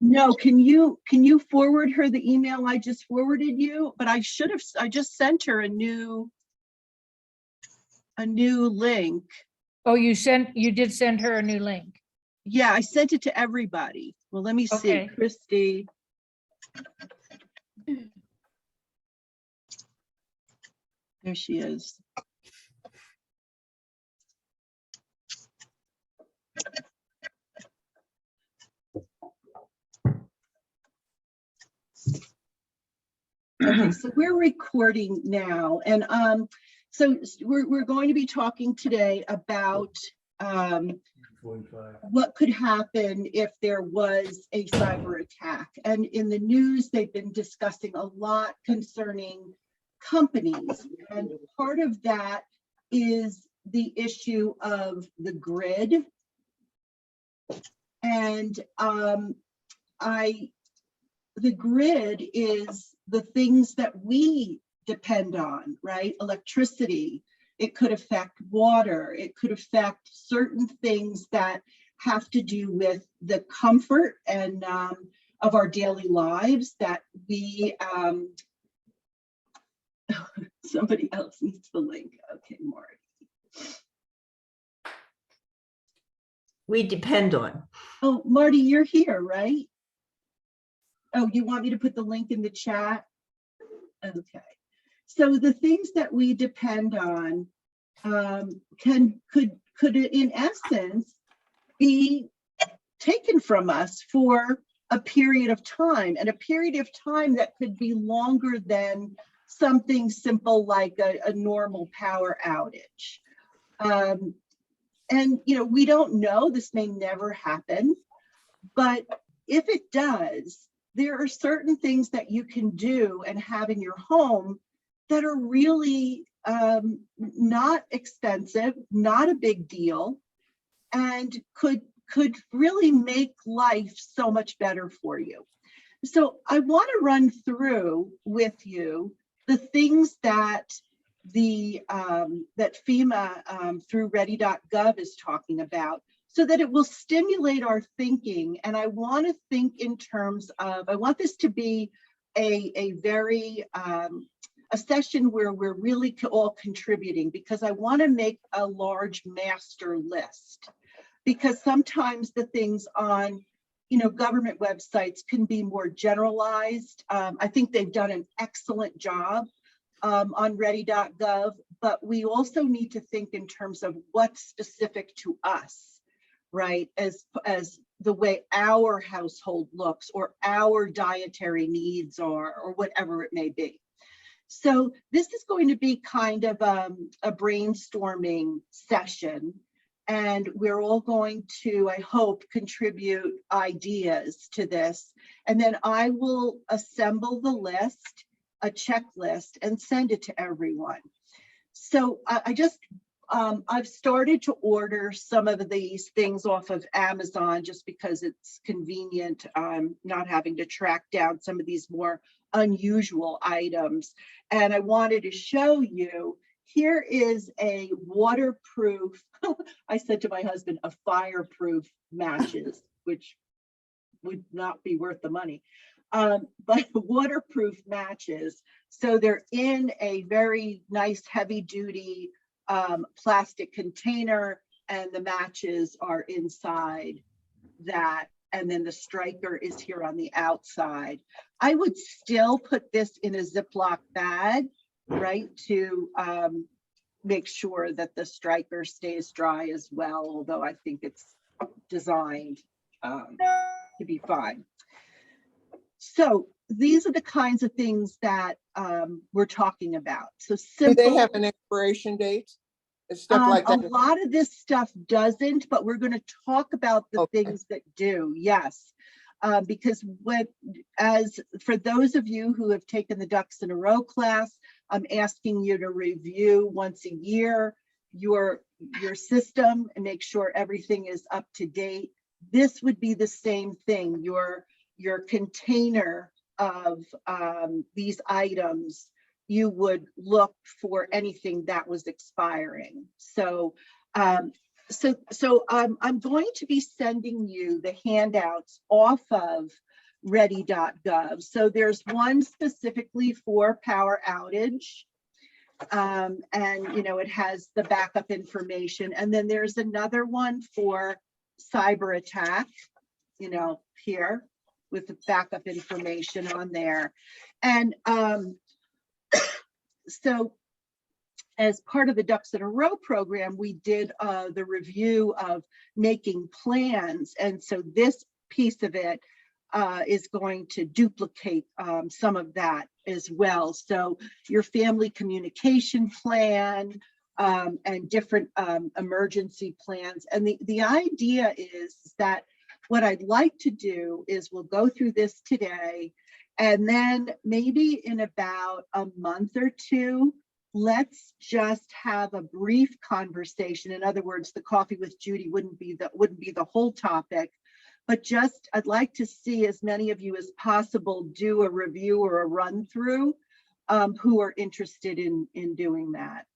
No, can you forward her the email I just forwarded you? But I just sent her a new link. Oh, you did send her a new link. Yeah, I sent it to everybody. Well, let me see, Okay. Christy. There she is. Okay, so we're recording now, and so we're going to be talking today about what could happen if there was a cyber attack. And in the news, they've been discussing a lot concerning companies, and part of that is the issue of the grid. And the grid is the things that we depend on, right? Electricity. It could affect water. It could affect certain things that have to do with the comfort and of our daily lives that we, somebody else needs the link. Okay, Marty. We depend on. Oh, Marty, you're here, right? Oh, you want me to put the link in the chat? Okay. So the things that we depend on could in essence be taken from us for a period of time, and a period of time that could be longer than something simple like a normal power outage. And you know, we don't know, this may never happen, but if it does, there are certain things that you can do and have in your home that are really not expensive, not a big deal, and could really make life so much better for you. So I want to run through with you the things that that FEMA through ready.gov is talking about, so that it will stimulate our thinking. And I want to think in terms of, I want this to be a very a session where we're really all contributing, because I want to make a large master list, because sometimes the things on, you know, government websites can be more generalized. I think they've done an excellent job on ready.gov, but we also need to think in terms of what's specific to us, right? As the way our household looks, or our dietary needs are, or whatever it may be. So this is going to be kind of a brainstorming session, and we're all going to, I hope, contribute ideas to this. And then I will assemble the list, a checklist, and send it to everyone. So I've started to order some of these things off of Amazon, just because it's convenient, not having to track down some of these more unusual items. And I wanted to show you, here is a waterproof, I said to my husband, a fireproof matches, which would not be worth the money, but waterproof matches. So they're in a very nice heavy duty plastic container, and the matches are inside that, and then the striker is here on the outside. I would still put this in a Ziploc bag, right, to make sure that the striker stays dry as well, although I think it's designed to be fine. So these are the kinds of things that we're talking about. So simple. Do they have an expiration date? Stuff like that? A lot of this stuff doesn't, but we're going to talk about the things that do. Yes, because for those of you who have taken the Ducks in a Row class, I'm asking you to review once a year your system and make sure everything is up to date. This would be the same thing. Your container of these items, you would look for anything that was expiring. So I'm going to be sending you the handouts off of ready.gov. So there's one specifically for power outage. And, you know, it has the backup information. And then there's another one for cyber attack, you know, here with the backup information on there. And so as part of the Ducks in a Row program, we did the review of making plans. And so this piece of it is going to duplicate some of that as well. So your family communication plan and different emergency plans. And the idea is that what I'd like to do is we'll go through this today, and then maybe in about a month or two, let's just have a brief conversation. In other words, the coffee with Judy wouldn't be the whole topic, but just I'd like to see as many of you as possible do a review or a run through who are interested in doing that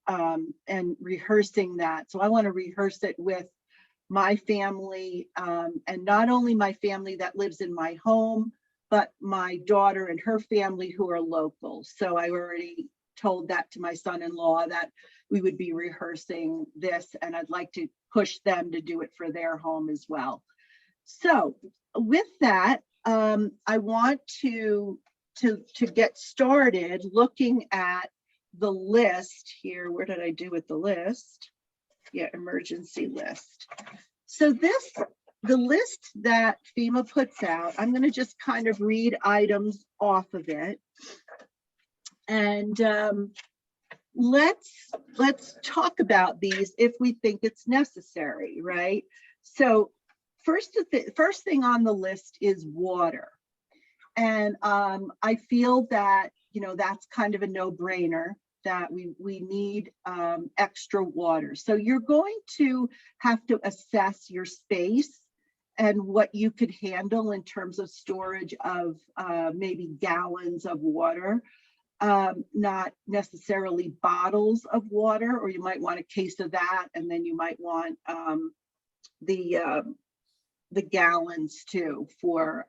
and rehearsing that. So I want to rehearse it with my family, and not only my family that lives in my home, but my daughter and her family who are local. So I already told that to my son-in-law that we would be rehearsing this, and I'd like to push them to do it for their home as well. So with that, I want to get started looking at the list here. Where did I do with the list? Yeah, emergency list. So the list that FEMA puts out, I'm going to just kind of read items off of it. And let's talk about these if we think it's necessary, right? So first thing on the list is water. And I feel that, you know, that's kind of a no-brainer, that we need extra water. So you're going to have to assess your space and what you could handle in terms of storage of maybe gallons of water, not necessarily bottles of water, or you might want a case of that, and then you might want the gallons too for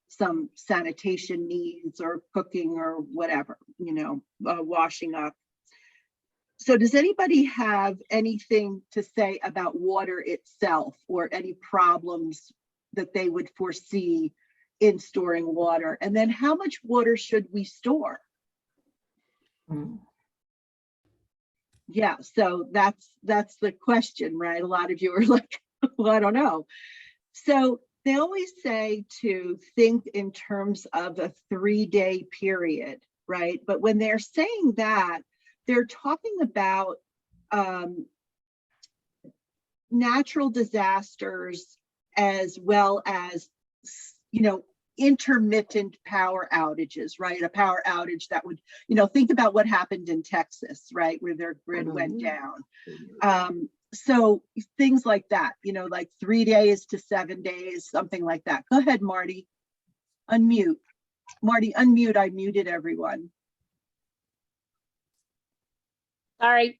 some sanitation needs or cooking or whatever, you know, washing up. So does anybody have anything to say about water itself or any problems that they would foresee in storing water? And then how much water should we store? Yeah, so that's the question, right? A lot of you are like, well, I don't know. So they always say to think in terms of a 3-day period, right? But when they're saying that, they're talking about natural disasters as well as, you know, intermittent power outages, right? A power outage that would, you know, think about what happened in Texas, right? Where their grid went down. So things like that, you know, like 3 days to 7 days, something like that. Go ahead, Marty. Unmute. Marty, unmute. I muted everyone. Sorry.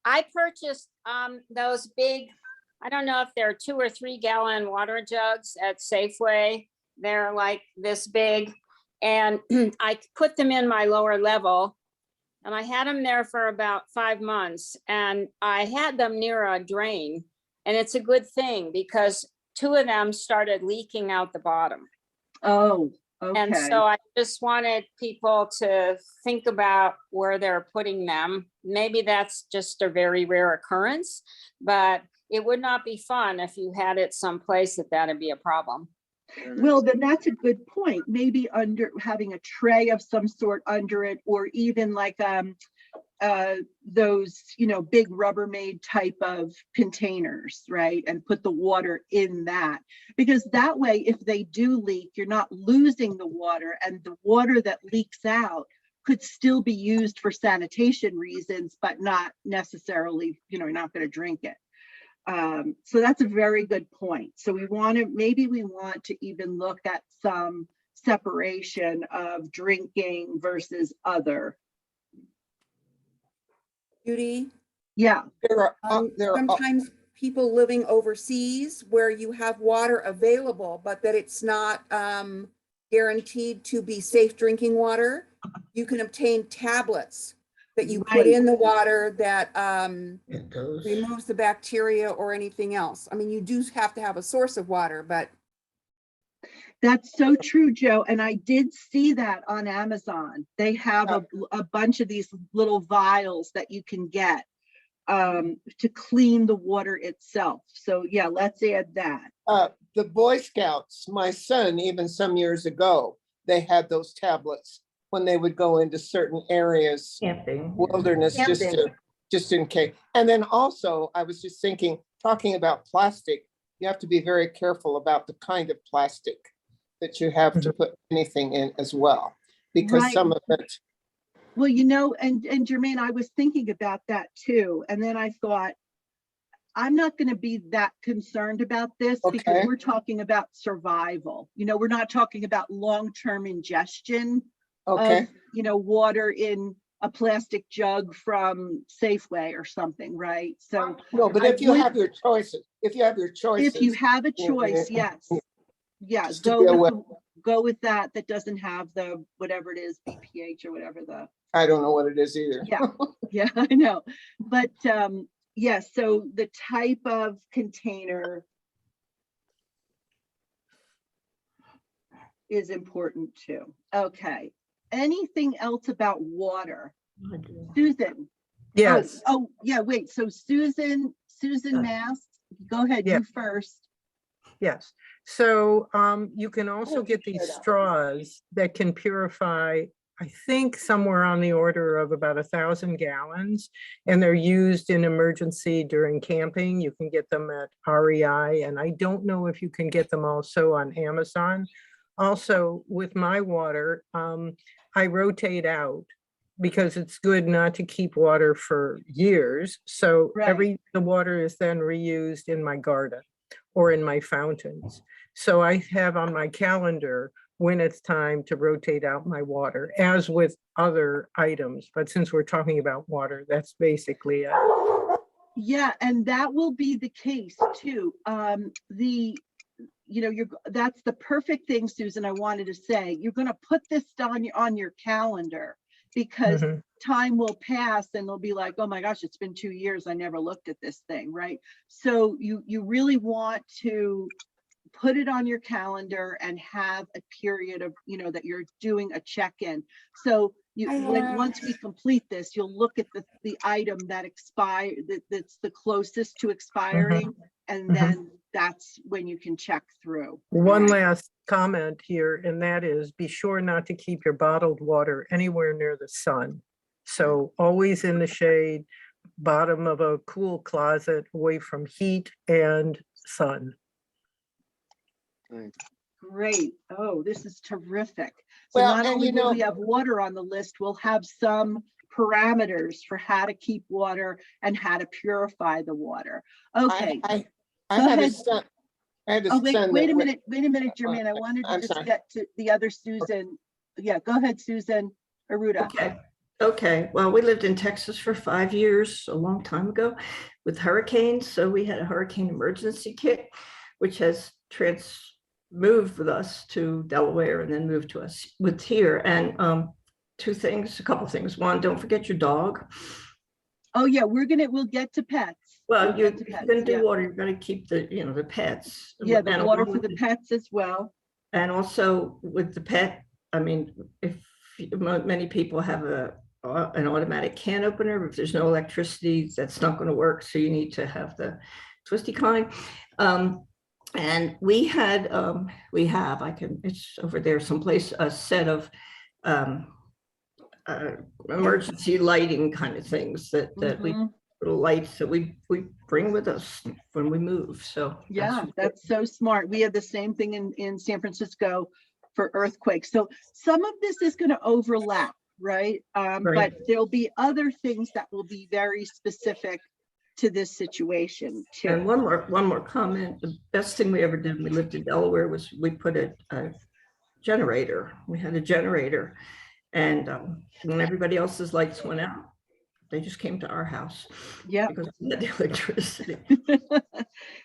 I purchased those big, I don't know if they're 2 or 3 gallon water jugs at Safeway. They're like this big, and I put them in my lower level. And I had them there for about 5 months, and I had them near a drain. And it's a good thing because 2 of them started leaking out the bottom. Oh, okay. And so I just wanted people to think about where they're putting them. Maybe that's just a very rare occurrence, but it would not be fun if you had it someplace that'd be a problem. Well, then that's a good point. Maybe under having a tray of some sort under it, or even like those, you know, big Rubbermaid type of containers, right? And put the water in that, because that way, if they do leak, you're not losing the water, and the water that leaks out could still be used for sanitation reasons, but not necessarily, you know, you're not going to drink it. So that's a very good point. So maybe we want to even look at some separation of drinking versus other. Judy, Yeah. There are sometimes people living overseas where you have water available, but that it's not guaranteed to be safe drinking water, you can obtain tablets that you put Right. in the water that Those. removes the bacteria or anything else. I mean, you do have to have a source of water, but That's so true, Joe. And I did see that on Amazon. They have a bunch of these little vials that you can get to clean the water itself. So yeah, let's add that. The Boy Scouts, my son, even some years ago, they had those tablets when they would go into certain areas, Camping. wilderness, Camping. just in case. And then also, I was just thinking, talking about plastic, you have to be very careful about the kind of plastic that you have to put anything in as well, because Right. some of it, Well, you know, and Jermaine, I was thinking about that too. And then I thought, I'm not going to be that concerned about this because Okay. we're talking about survival. You know, we're not talking about long-term ingestion okay, of, you know, water in a plastic jug from Safeway or something, right? So no, but I if you would- have your choices, if you have your choices. if you have a yeah, choice, yeah, yes. Yeah, Just to be aware. go with that doesn't have the, whatever it is, BPH or whatever the, I don't know what it is either. yeah, yeah, I know. But yeah, so the type of container is important too. Okay. Anything else about water? Susan? Yes, Oh, yeah, wait. So Susan Mast, go ahead, Yeah. you first. yes. So you can also Oh, get you these showed up. straws that can purify, I think somewhere on the order of about 1,000 gallons. And they're used in emergency during camping. You can get them at REI, and I don't know if you can get them also on Amazon. Also, with my water, I rotate out because it's good not to keep water for years. So Right. the water is then reused in my garden or in my fountains. So I have on my calendar when it's time to rotate out my water, as with other items. But since we're talking about water, that's basically it. Yeah, and that will be the case too. You know, that's the perfect thing, Susan, I wanted to say. You're going to put this on your calendar because Mhm. time will pass and they'll be like, oh my gosh, it's been 2 years. I never looked at this thing, right? So you really want to put it on your calendar and have a period of, you know, that you're doing a check-in. So once we complete this, you'll look at the item that that's the closest to expiring, and then that's when you can check through. One Right. last comment here, and that is be sure not to keep your bottled water anywhere near the sun. So always in the shade, bottom of a cool closet, away from heat and sun. Great. Oh, this is terrific. So Well, not and only you will know, we have water on the list, we'll have some parameters for how to keep water and how to purify the water. Okay, I go had a ahead. son. I had a Oh, wait son. a that minute, Jermaine. I wanted to I'm just sorry. get to the other Susan. Yeah, go ahead, Susan Aruda. Okay. Okay. Well, we lived in Texas for 5 years, a long time ago, with hurricanes. So we had a hurricane emergency kit, which has moved with us to Delaware and then moved to us with here. And a couple things. One, don't forget your dog. Oh yeah, we'll get to pets. Well, We'll you're get to pets, going to do yeah. water. You're going to keep the pets. Yeah, the And water for the pets as well. And also with the pet, I mean, if many people have an automatic can opener, if there's no electricity, that's not going to work. So you need to have the twisty kind. And it's over there someplace, a set of emergency lighting kind of things that we Mhm. little lights that we bring with us when we move. So Yeah, that's so smart. We have the same thing in San Francisco for earthquakes. So some of this is going to overlap, right? Right. But there'll be other things that will be very specific to this situation too. And one more comment. The best thing we ever did when we lived in Delaware was we put a generator. We had a generator, and when everybody else's lights went out, they just came to our house. Yeah. Because we had the electricity.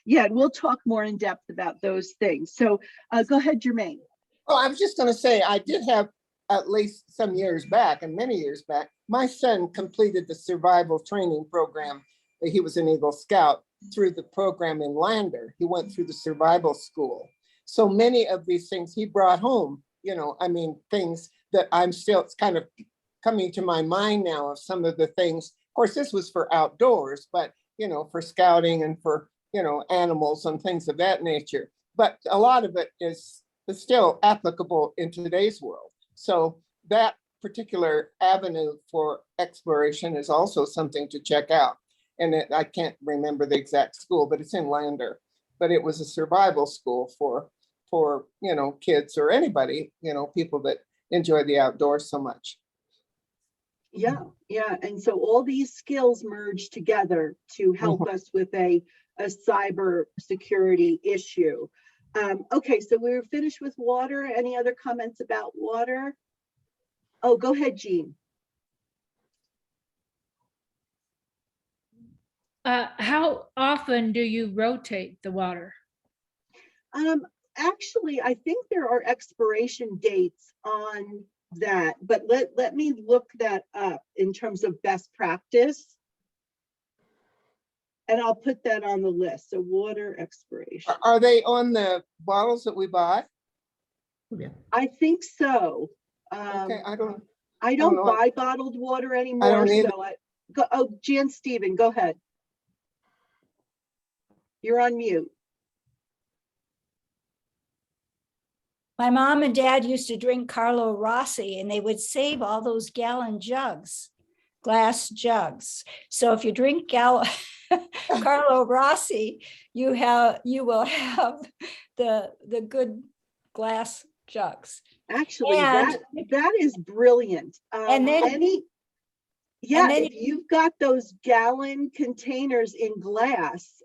Yeah, and we'll talk more in depth about those things. So go ahead, Jermaine. Well, I was just gonna say, I did have, at least some years back and many years back, my son completed the survival training program. He was an Eagle Scout through the program in Lander. He went through the survival school. So many of these things he brought home, you know, I mean, things that I'm still, it's kind of coming to my mind now of some of the things. Of course, this was for outdoors, but, you know, for scouting and for, you know, animals and things of that nature. But a lot of it is still applicable in today's world. So that particular avenue for exploration is also something to check out. And I can't remember the exact school, but it's in Lander. But it was a survival school for you know, kids or anybody, you know, people that enjoy the outdoors so much. Yeah, yeah. And so all these skills merge together to help us with a cyber security issue. Okay, so we're finished with water. Any other comments about water? Oh, go ahead, Jean. How often do you rotate the water? Actually, I think there are expiration dates on that, but let me look that up in terms of best practice. And I'll put that on the list. So water expiration. Are they on the bottles that we buy? Yeah. I think so. Okay, I don't know. buy bottled water anymore. either. So Jan Steven, go ahead. You're on mute. My mom and dad used to drink Carlo Rossi, and they would save all those gallon jugs, glass jugs. So if you drink Carlo Rossi, you will have the good glass jugs. Actually, And- that is brilliant. And then- If you've got those gallon containers in glass,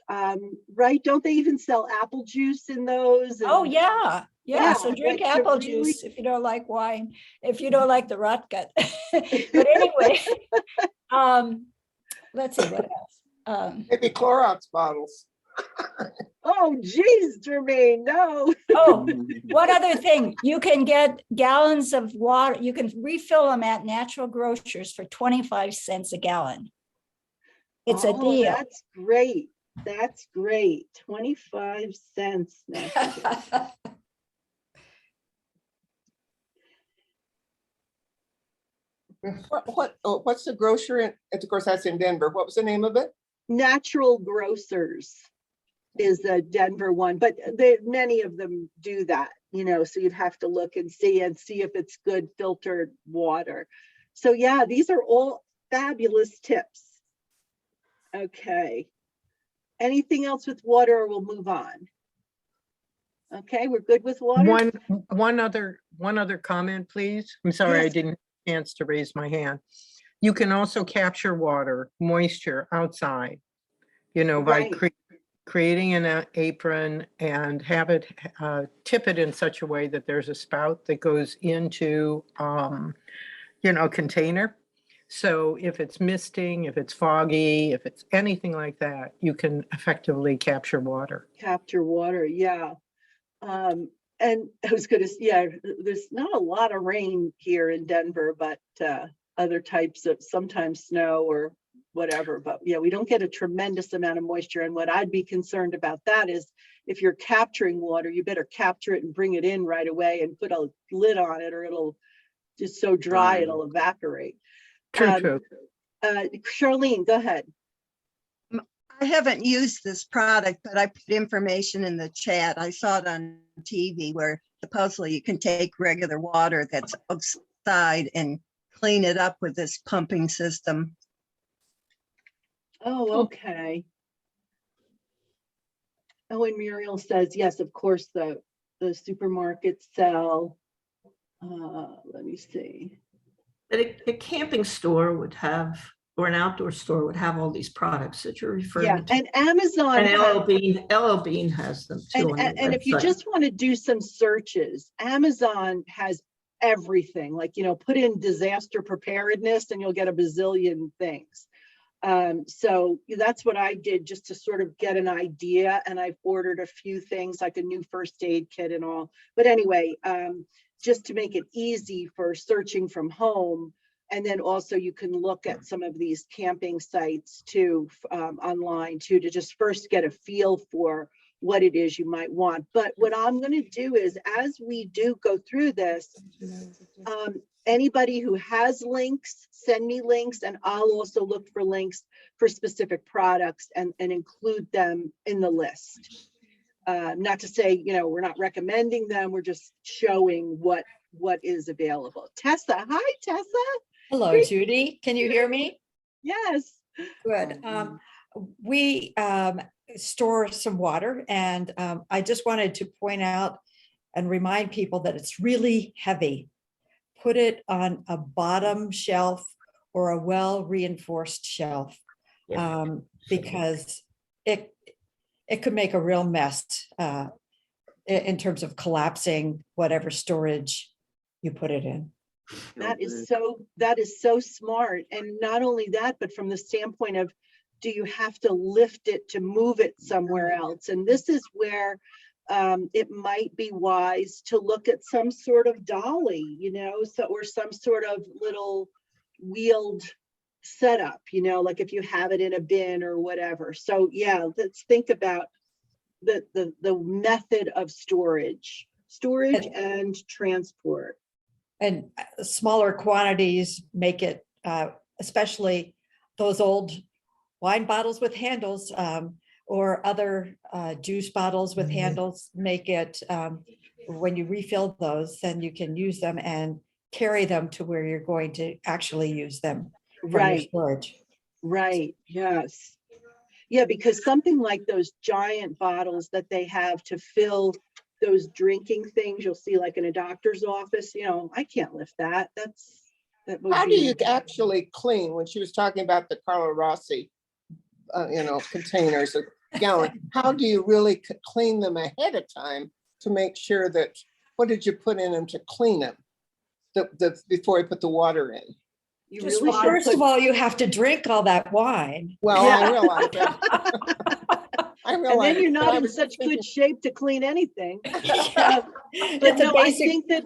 right? Don't they even sell apple juice in those? Oh, yeah. Yeah, So drink like to apple really- juice if you don't like wine, if you don't like the rot gut. But anyway, let's see what else. Maybe Clorox bottles. Oh, geez, Jermaine, no. Oh, one other thing, you can get gallons of water, you can refill them at natural grocers for 25 cents a gallon. It's a Oh, deal. That's great. That's great. 25 cents. What's the grocery? Of course, that's in Denver. What was the name of it? Natural Grocers is a Denver one, but many of them do that, you know, so you'd have to look and see if it's good filtered water. So yeah, these are all fabulous tips. Okay. Anything else with water, or we'll move on? Okay, we're good with water? One other comment, please. I'm sorry, I Yes. didn't have a chance to raise my hand. You can also capture water, moisture outside, you know, by Right. creating an apron and have it, tip it in such a way that there's a spout that goes into, you know, a container. So if it's misting, if it's foggy, if it's anything like that, you can effectively capture water. Capture water, yeah. And I was gonna, yeah, there's not a lot of rain here in Denver, but other types of sometimes snow or whatever, but yeah, we don't get a tremendous amount of moisture. And what I'd be concerned about that is if you're capturing water, you better capture it and bring it in right away and put a lid on it, or it'll just so dry, it'll evaporate. True. Charlene, go ahead. I haven't used this product, but I put information in the chat. I saw it on TV where supposedly you can take regular water that's outside and clean it up with this pumping system. Oh, okay. Oh, and Muriel says, yes, of course, the supermarkets sell. Let me see. But a camping store would have, or an outdoor store would have all these products that you're referring Yeah, to. and Amazon. And has- LL Bean has them too. on their And if you website. just want to do some searches, Amazon has everything. Like, you know, put in disaster preparedness and you'll get a bazillion things. So that's what I did just to sort of get an idea. And I've ordered a few things like a new first aid kit and all. But anyway, just to make it easy for searching from home. And then also you can look at some of these camping sites too, online too, to just first get a feel for what it is you might want. But what I'm going to do is, as we do go through this, anybody who has links, send me links, and I'll also look for links for specific products and include them in the list. Not to say, you know, we're not recommending them, we're just showing what is available. Tessa, hi Tessa. Hello, Great. Judy. Can you hear me? Yes. Good. We store some water, and I just wanted to point out and remind people that it's really heavy. Put it on a bottom shelf or a well-reinforced shelf, because it could make a real mess in terms of collapsing whatever storage you put it in. That is so smart. And not only that, but from the standpoint of, do you have to lift it to move it somewhere else? And this is where it might be wise to look at some sort of dolly, you know, or some sort of little wheeled setup, you know, like if you have it in a bin or whatever. So yeah, let's think about the method of storage and transport. And smaller quantities make it, especially those old wine bottles with handles, or other juice bottles with handles, make it, when you refill those, then you can use them and carry them to where you're going to actually use them from your Right. storage. Right. Yes. Yeah, because something like those giant bottles that they have to fill those drinking things you'll see like in a doctor's office, you know, I can't lift that. That would How do be. you actually clean, when she was talking about the Carlo Rossi, you know, containers, a gallon, how do you really clean them ahead of time to make sure that, what did you put in them to clean them? Before you put the water in? You Just, really well, should first put- of all, you have to drink all that wine. Well, Yeah. I realize that. I and realize. then you're but not I in was such just good thinking, shape to clean anything. But It's a no, I basic. think that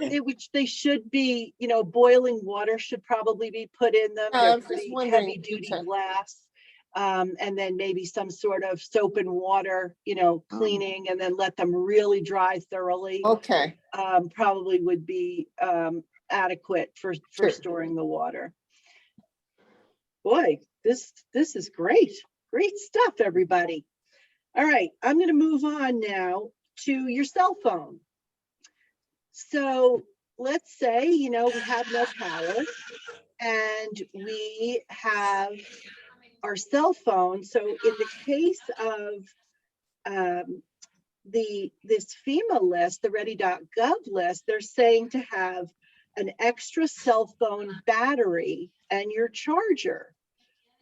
they should be, you know, boiling water should probably be put in them. Yeah, I They're was just pretty wondering, heavy duty okay. glass. And then maybe some sort of soap and water, you know, cleaning, and then let them really dry thoroughly. Okay, Probably would be adequate for Sure. storing the water. Boy, this is great. Great stuff, everybody. All right, I'm going to move on now to your cell phone. So let's say, you know, we have no power and we have our cell phone. So in the case of this FEMA list, the ready.gov list, they're saying to have an extra cell phone battery and your charger.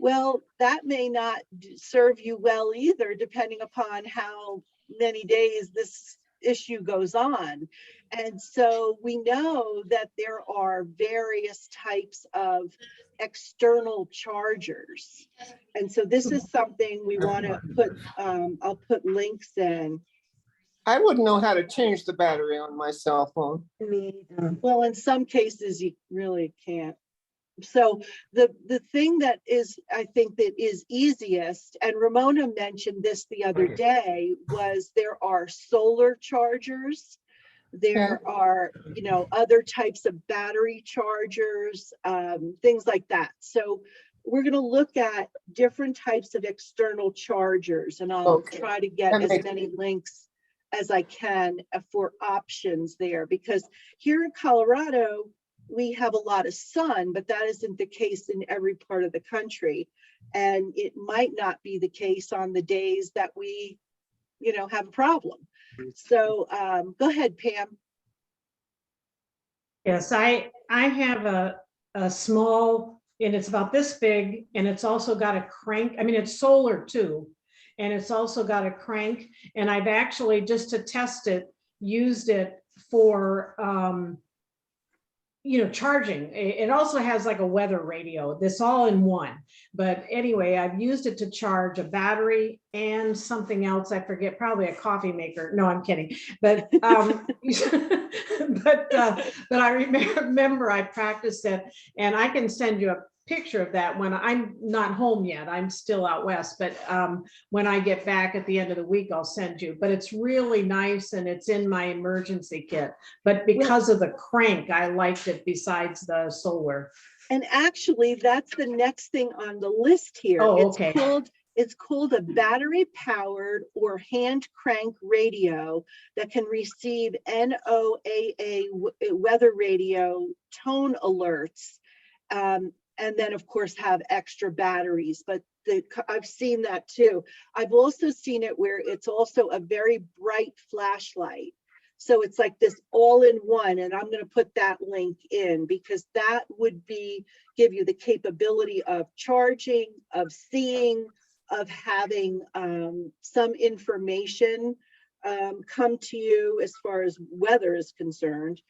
Well, that may not serve you well either, depending upon how many days this issue goes on. And so we know that there are various types of external chargers. And so this is something we want to put, I'll put links in. I wouldn't know how to change the battery on my cell phone. Well, in some cases, you really can't. So the thing that is, I think that is easiest, and Ramona mentioned this the other day, was there are solar chargers. There are, you know, other types of battery chargers, things like that. So we're going to look at different types of external chargers, and I'll try to get That as makes- many links as I can for options there, because here in Colorado, we have a lot of sun, but that isn't the case in every part of the country. And it might not be the case on the days that we, you know, have a problem. So go ahead, Pam. Yes, I have a small, and it's about this big, and it's also got a crank. I mean, it's solar too. And it's also got a crank. And I've actually, just to test it, used it for charging. It also has like a weather radio, this all in one. But anyway, I've used it to charge a battery and something else. I forget, probably a coffee maker. No, I'm kidding. But, but I remember I practiced it, and I can send you a picture of that when I'm not home yet. I'm still out west, but when I get back at the end of the week, I'll send you. But it's really nice, and it's in my emergency kit. But because of the crank, I liked it besides the solar. And actually, that's the next thing on the list here. Oh, okay. It's called a battery powered or hand crank radio that can receive NOAA weather radio tone alerts. And then of course have extra batteries, but I've seen that too. I've also seen it where it's also a very bright flashlight. So it's like this all-in-one, and I'm going to put that link in because that would give you the capability of charging, of seeing, of having some information come to you as far as weather is concerned.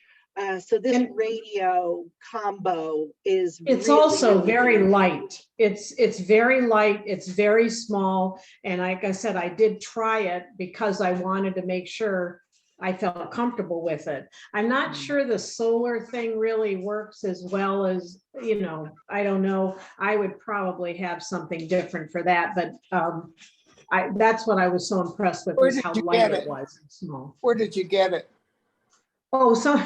So this radio combo is it's really, also really very good. light. It's very light, it's very small. And like I said, I did try it because I wanted to make sure I felt comfortable with it. I'm not sure the solar thing really works as well as, I don't know. I would probably have something different for that, but that's what I was so impressed with, Where is did how you light get it it? was and small. Where did you get it? Oh, so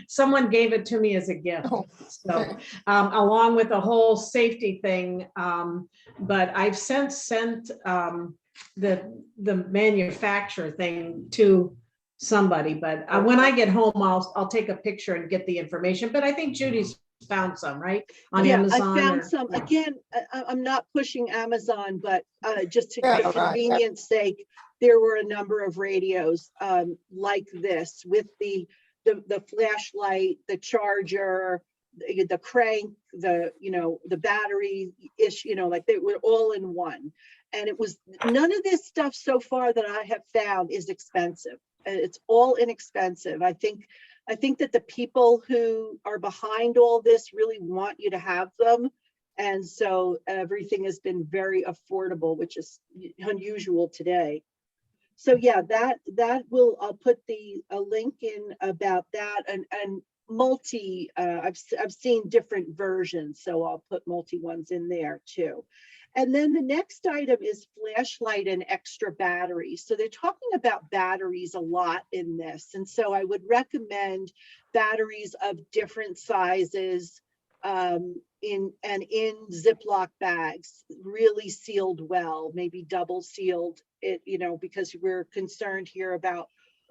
someone gave it to me as a gift. Oh, So okay. along with the whole safety thing, but I've since sent the manufacturer thing to somebody. But when I get home, I'll take a picture and get the information. But I think Judy's found some, right? On Amazon. I found some. Again, I'm not pushing Amazon, but just to Yeah, for right. convenience sake, there were a number of radios like this with the flashlight, the charger, the crank, the battery issue, like they were all in one. And it was none of this stuff so far that I have found is expensive. It's all inexpensive. I think that the people who are behind all this really want you to have them. And so everything has been very affordable, which is unusual today. So yeah, I'll put a link in about that, and multi, I've seen different versions, so I'll put multi ones in there too. And then the next item is flashlight and extra batteries. So they're talking about batteries a lot in this. And so I would recommend batteries of different sizes in Ziploc bags, really sealed well, maybe double sealed, because we're concerned here about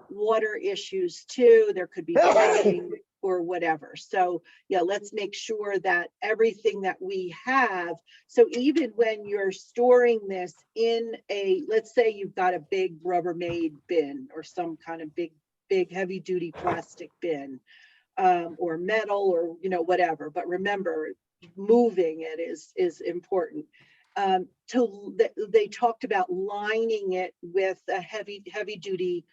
water issues too. There could be flooding or whatever. So yeah, let's make sure that everything that we have, so even when you're storing this in let's say you've got a big Rubbermaid bin or some kind of big heavy duty plastic bin, or metal, or whatever, but remember, moving it is important. They talked about lining it with a heavy duty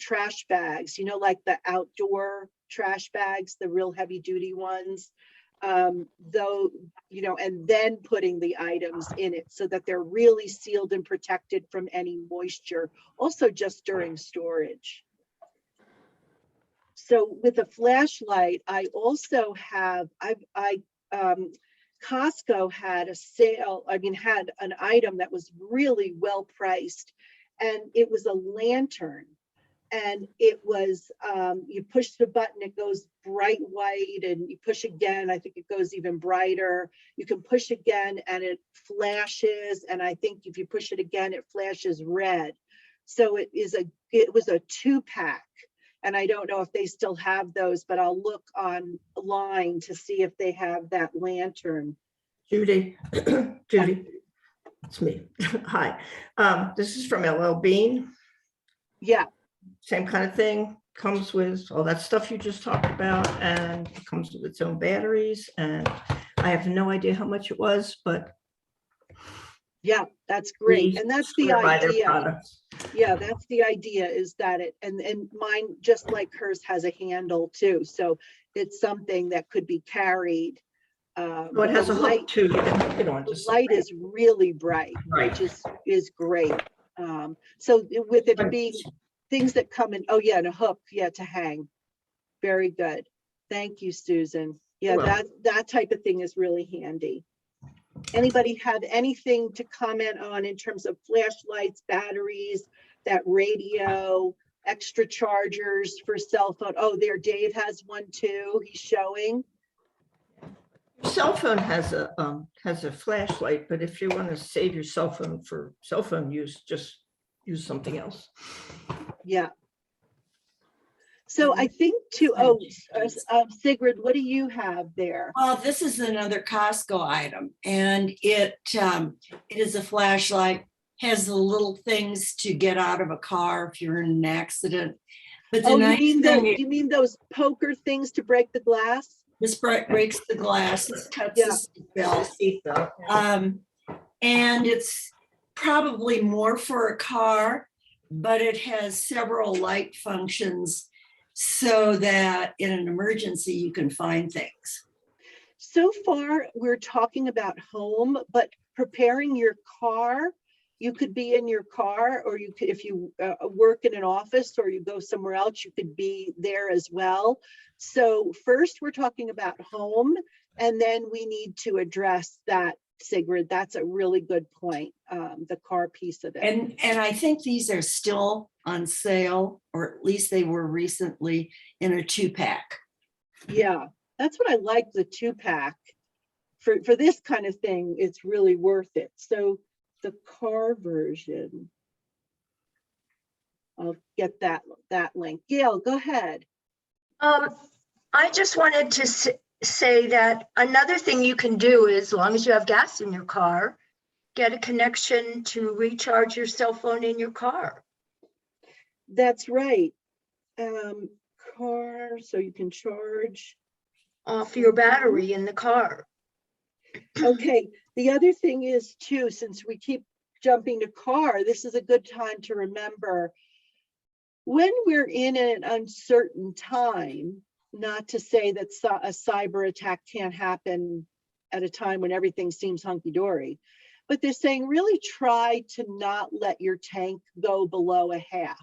trash bags, like the outdoor trash bags, the real heavy duty ones, and then putting the items in it so that they're really sealed and protected from any moisture, also just during storage. So with a flashlight, I also have, Costco had a sale, had an item that was really well priced, and it was a lantern. And it was, you push the button, it goes bright white, and you push again, I think it goes even brighter. You can push again and it flashes. And I think if you push it again, it flashes red. So it was a 2-pack. And I don't know if they still have those, but I'll look online to see if they have that lantern. Judy, it's me. Hi, this is from LL Bean. Yeah. Same kind of thing, comes with all that stuff you just talked about, and it comes with its own batteries. And I have no idea how much it was, but Yeah, that's great. We And that's the swear by their idea. products. Yeah, that's the idea, is that it, and mine, just like hers, has a handle too. So it's something that could be carried. So it has The a light- hook too. You can hook it on The just light is really bright, Right. which is great. So with it being things that come in, oh yeah, and a hook, yeah, to hang. Very good. Thank you, Susan. Yeah, You're welcome. that type of thing is really handy. Anybody have anything to comment on in terms of flashlights, batteries, that radio, extra chargers for cell phone? Oh, there, Dave has one too. He's showing. Your cell phone has a flashlight, but if you want to save your cell phone for cell phone use, just use something else. Yeah. So I think too, oh, Sigrid, what do you have there? Well, this is another Costco item, and it is a flashlight, has the little things to get out of a car if you're in an accident. But the Oh, nice thing, you mean those poker things to break the glass? this breaks the glass, this cuts Yeah. the seatbelt. And it's probably more for a car, but it has several light functions so that in an emergency you can find things. So far, we're talking about home, but preparing your car, you could be in your car, or you could, if you work in an office or you go somewhere else, you could be there as well. So first we're talking about home, and then we need to address that, Sigrid. That's a really good point, the car piece of it. And I think these are still on sale, or at least they were recently, in a 2-pack. Yeah, that's what I like, the 2-pack. For this kind of thing, it's really worth it. So the car version, I'll get that link. Gail, go ahead. I just wanted to say that another thing you can do is, as long as you have gas in your car, get a connection to recharge your cell phone in your car. That's right. Car, so you can charge off your battery in the car. Okay, the other thing is too, since we keep jumping to car, this is a good time to remember when we're in an uncertain time, not to say that a cyber attack can't happen at a time when everything seems hunky-dory, but they're saying really try to not let your tank go below a half.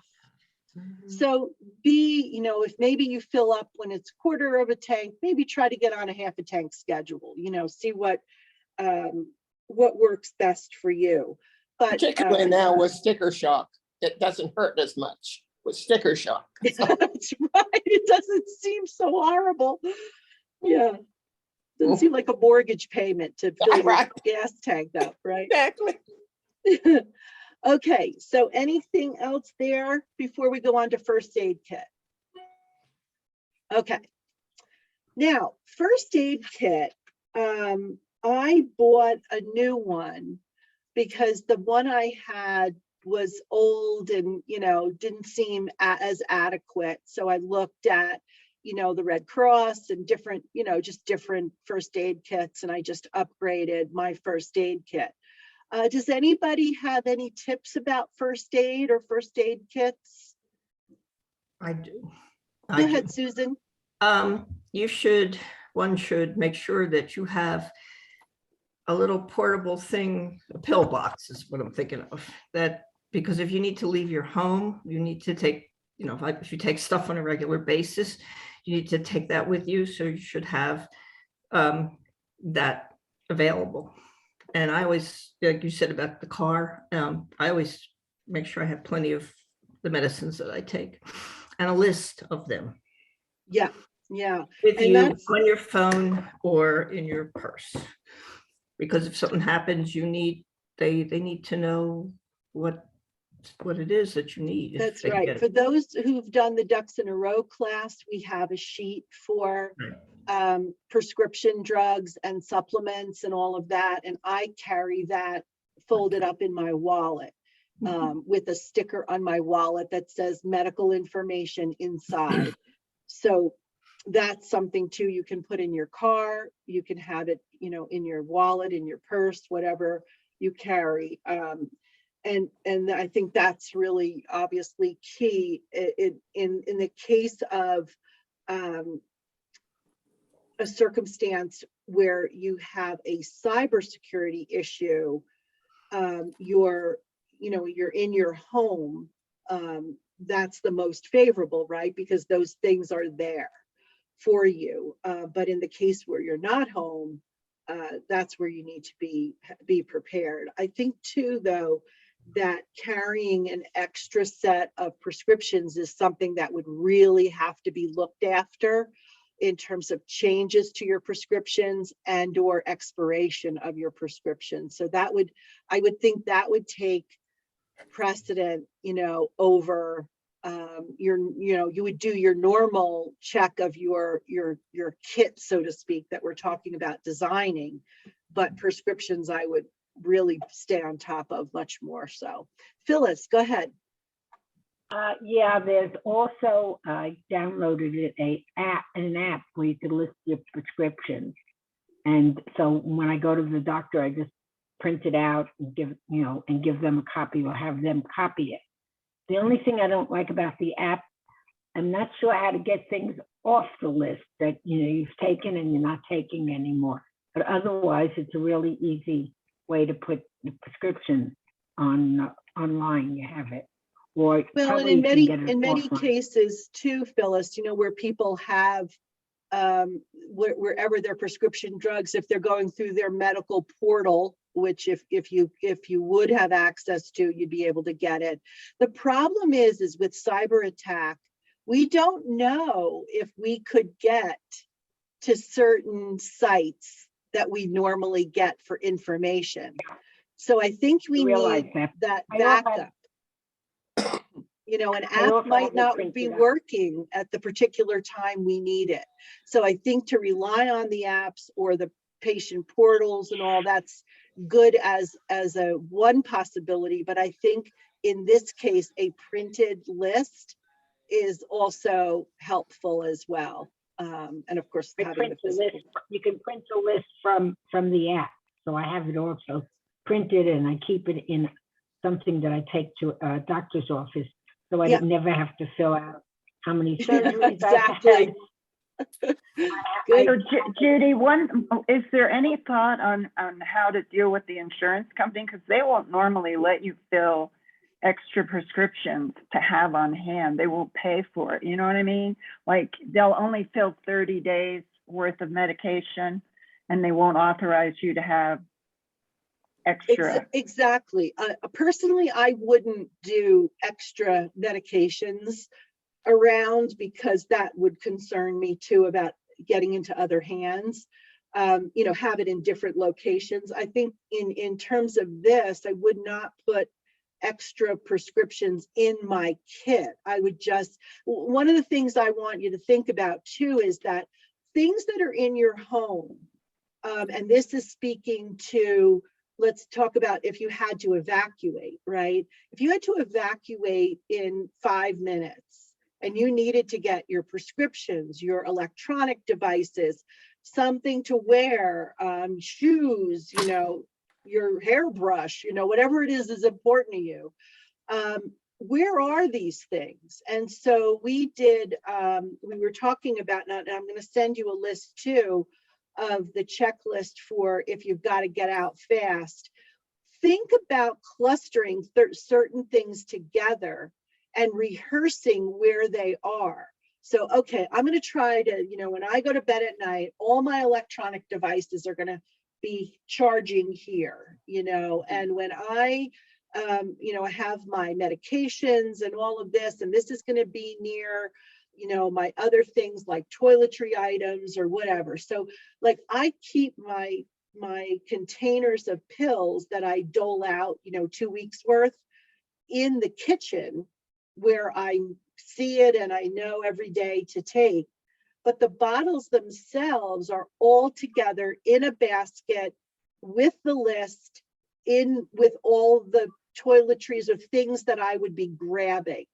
So if maybe you fill up when it's quarter of a tank, maybe try to get on a half a tank schedule, see what works best for you. But particularly now with sticker shock, it doesn't hurt as much with sticker shock. That's right. It doesn't seem so horrible. Yeah. Doesn't seem like a mortgage payment to fill your gas tank up, right? Exactly. Okay, so anything else there before we go on to first aid kit? Okay. Now, first aid kit, I bought a new one because the one I had was old and, didn't seem as adequate. So I looked at, the Red Cross and different, just different first aid kits, and I just upgraded my first aid kit. Does anybody have any tips about first aid or first aid kits? I do. Go ahead, Susan. One should make sure that you have a little portable thing, a pill box is what I'm thinking of, because if you need to leave your home, you need to take, if you take stuff on a regular basis, you need to take that with you. So you should have that available. And I always, like you said about the car, I always make sure I have plenty of the medicines that I take and a list of them. Yeah, yeah. With you on your phone or in your purse. Because if something happens, they need to know what it is that you need. That's right. For those who've done the Ducks in a Row class, we have a sheet for prescription drugs and supplements and all of that. And I carry that folded up in my wallet with a sticker on my wallet that says medical information inside. So that's something too you can put in your car. You can have it, in your wallet, in your purse, whatever you carry. And I think that's really obviously key in the case of a circumstance where you have a cybersecurity issue. You're in your home. That's the most favorable, right? Because those things are there for you. But in the case where you're not home, that's where you need to be prepared. I think too, though, that carrying an extra set of prescriptions is something that would really have to be looked after in terms of changes to your prescriptions and or expiration of your prescription. So I would think that would take precedent, over you would do your normal check of your kit, so to speak, that we're talking about designing, but prescriptions I would really stay on top of much more so. Phyllis, go ahead. Yeah, there's also, I downloaded an app where you could list your prescriptions. And so when I go to the doctor, I just print it out and give them a copy or have them copy it. The only thing I don't like about the app, I'm not sure how to get things off the list that you've taken and you're not taking anymore. But otherwise, it's a really easy way to put the prescription online. You have it. Or well, and in many cases too, Phyllis, where people have wherever their prescription drugs, if they're going through their medical portal, which if you would have access to, you'd be able to get it. The problem is with Cyberattack, we don't know if we could get to certain sites that we normally get for information. So I think we need that backup. An app might not be working at the particular time we need it. So I think to rely on the apps or the patient portals and all, that's good as a one possibility. But I think in this case, a printed list is also helpful as well. And of course, having the physical. You can print the list from the app. So I have it also printed and I keep it in something that I take to a doctor's office. So I never have to fill out how many surgeries exactly. I've had. So Judy, is there any thought on how to deal with the insurance company? Because they won't normally let you fill extra prescriptions to have on hand. They won't pay for it. You know what I mean? Like they'll only fill 30 days worth of medication and they won't authorize you to have extra. Exactly. Personally, I wouldn't do extra medications around because that would concern me too about getting into other hands. Have it in different locations. I think in terms of this, I would not put extra prescriptions in my kit. I would one of the things I want you to think about too is that things that are in your home, and this is speaking to, let's talk about if you had to evacuate, right? If you had to evacuate in 5 minutes and you needed to get your prescriptions, your electronic devices, something to wear, shoes, your hairbrush, whatever it is important to you. Where are these things? And so we were talking about, and I'm going to send you a list too, of the checklist for if you've got to get out fast. Think about clustering certain things together and rehearsing where they are. So, okay, I'm going to try to, when I go to bed at night, all my electronic devices are going to be charging here, and when I, have my medications and all of this, and this is going to be near, my other things like toiletry items or whatever. So like I keep my containers of pills that I dole out, 2 weeks worth in the kitchen where I see it and I know every day to take. But the bottles themselves are all together in a basket with the list with all the toiletries of things that I would be grabbing.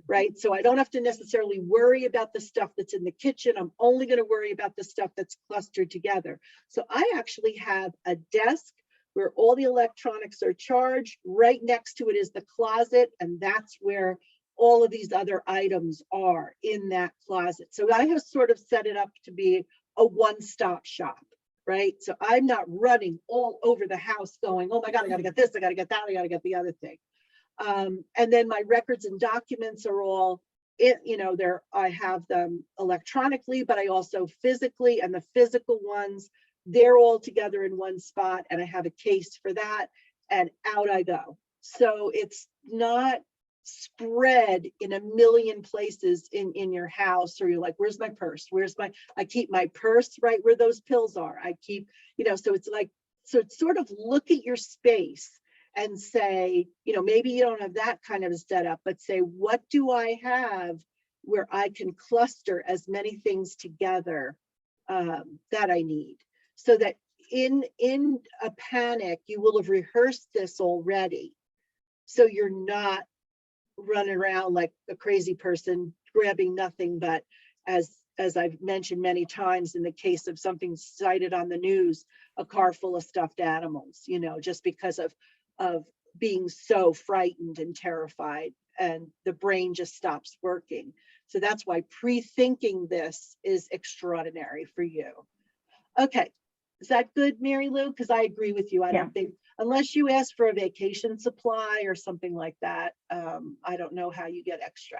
Right. So I don't have to necessarily worry about the stuff that's in the kitchen. I'm only going to worry about the stuff that's clustered together. So I actually have a desk where all the electronics are charged. Right next to it is the closet, and that's where all of these other items are, in that closet. So I have sort of set it up to be a one-stop shop, right? So I'm not running all over the house going, oh my God, I gotta get this, I gotta get that, I gotta get the other thing. And then my records and documents are all, I have them electronically, but I also physically, and the physical ones, they're all together in one spot, and I have a case for that, and out I go. So it's not spread in a million places in your house, or you're like, where's my purse? I keep my purse right where those pills are. I keep, so it's sort of look at your space and say, maybe you don't have that kind of a setup, but say, what do I have where I can cluster as many things together that I need, so that in a panic, you will have rehearsed this already. So you're not running around like a crazy person grabbing nothing but, as I've mentioned many times, in the case of something cited on the news, a car full of stuffed animals, just because of being so frightened and terrified, and the brain just stops working. So that's why pre-thinking this is extraordinary for you. Okay, is that good, Mary Lou? Because I agree with you. I don't think, unless you ask for a vacation supply or something like that, I don't know how you get extra.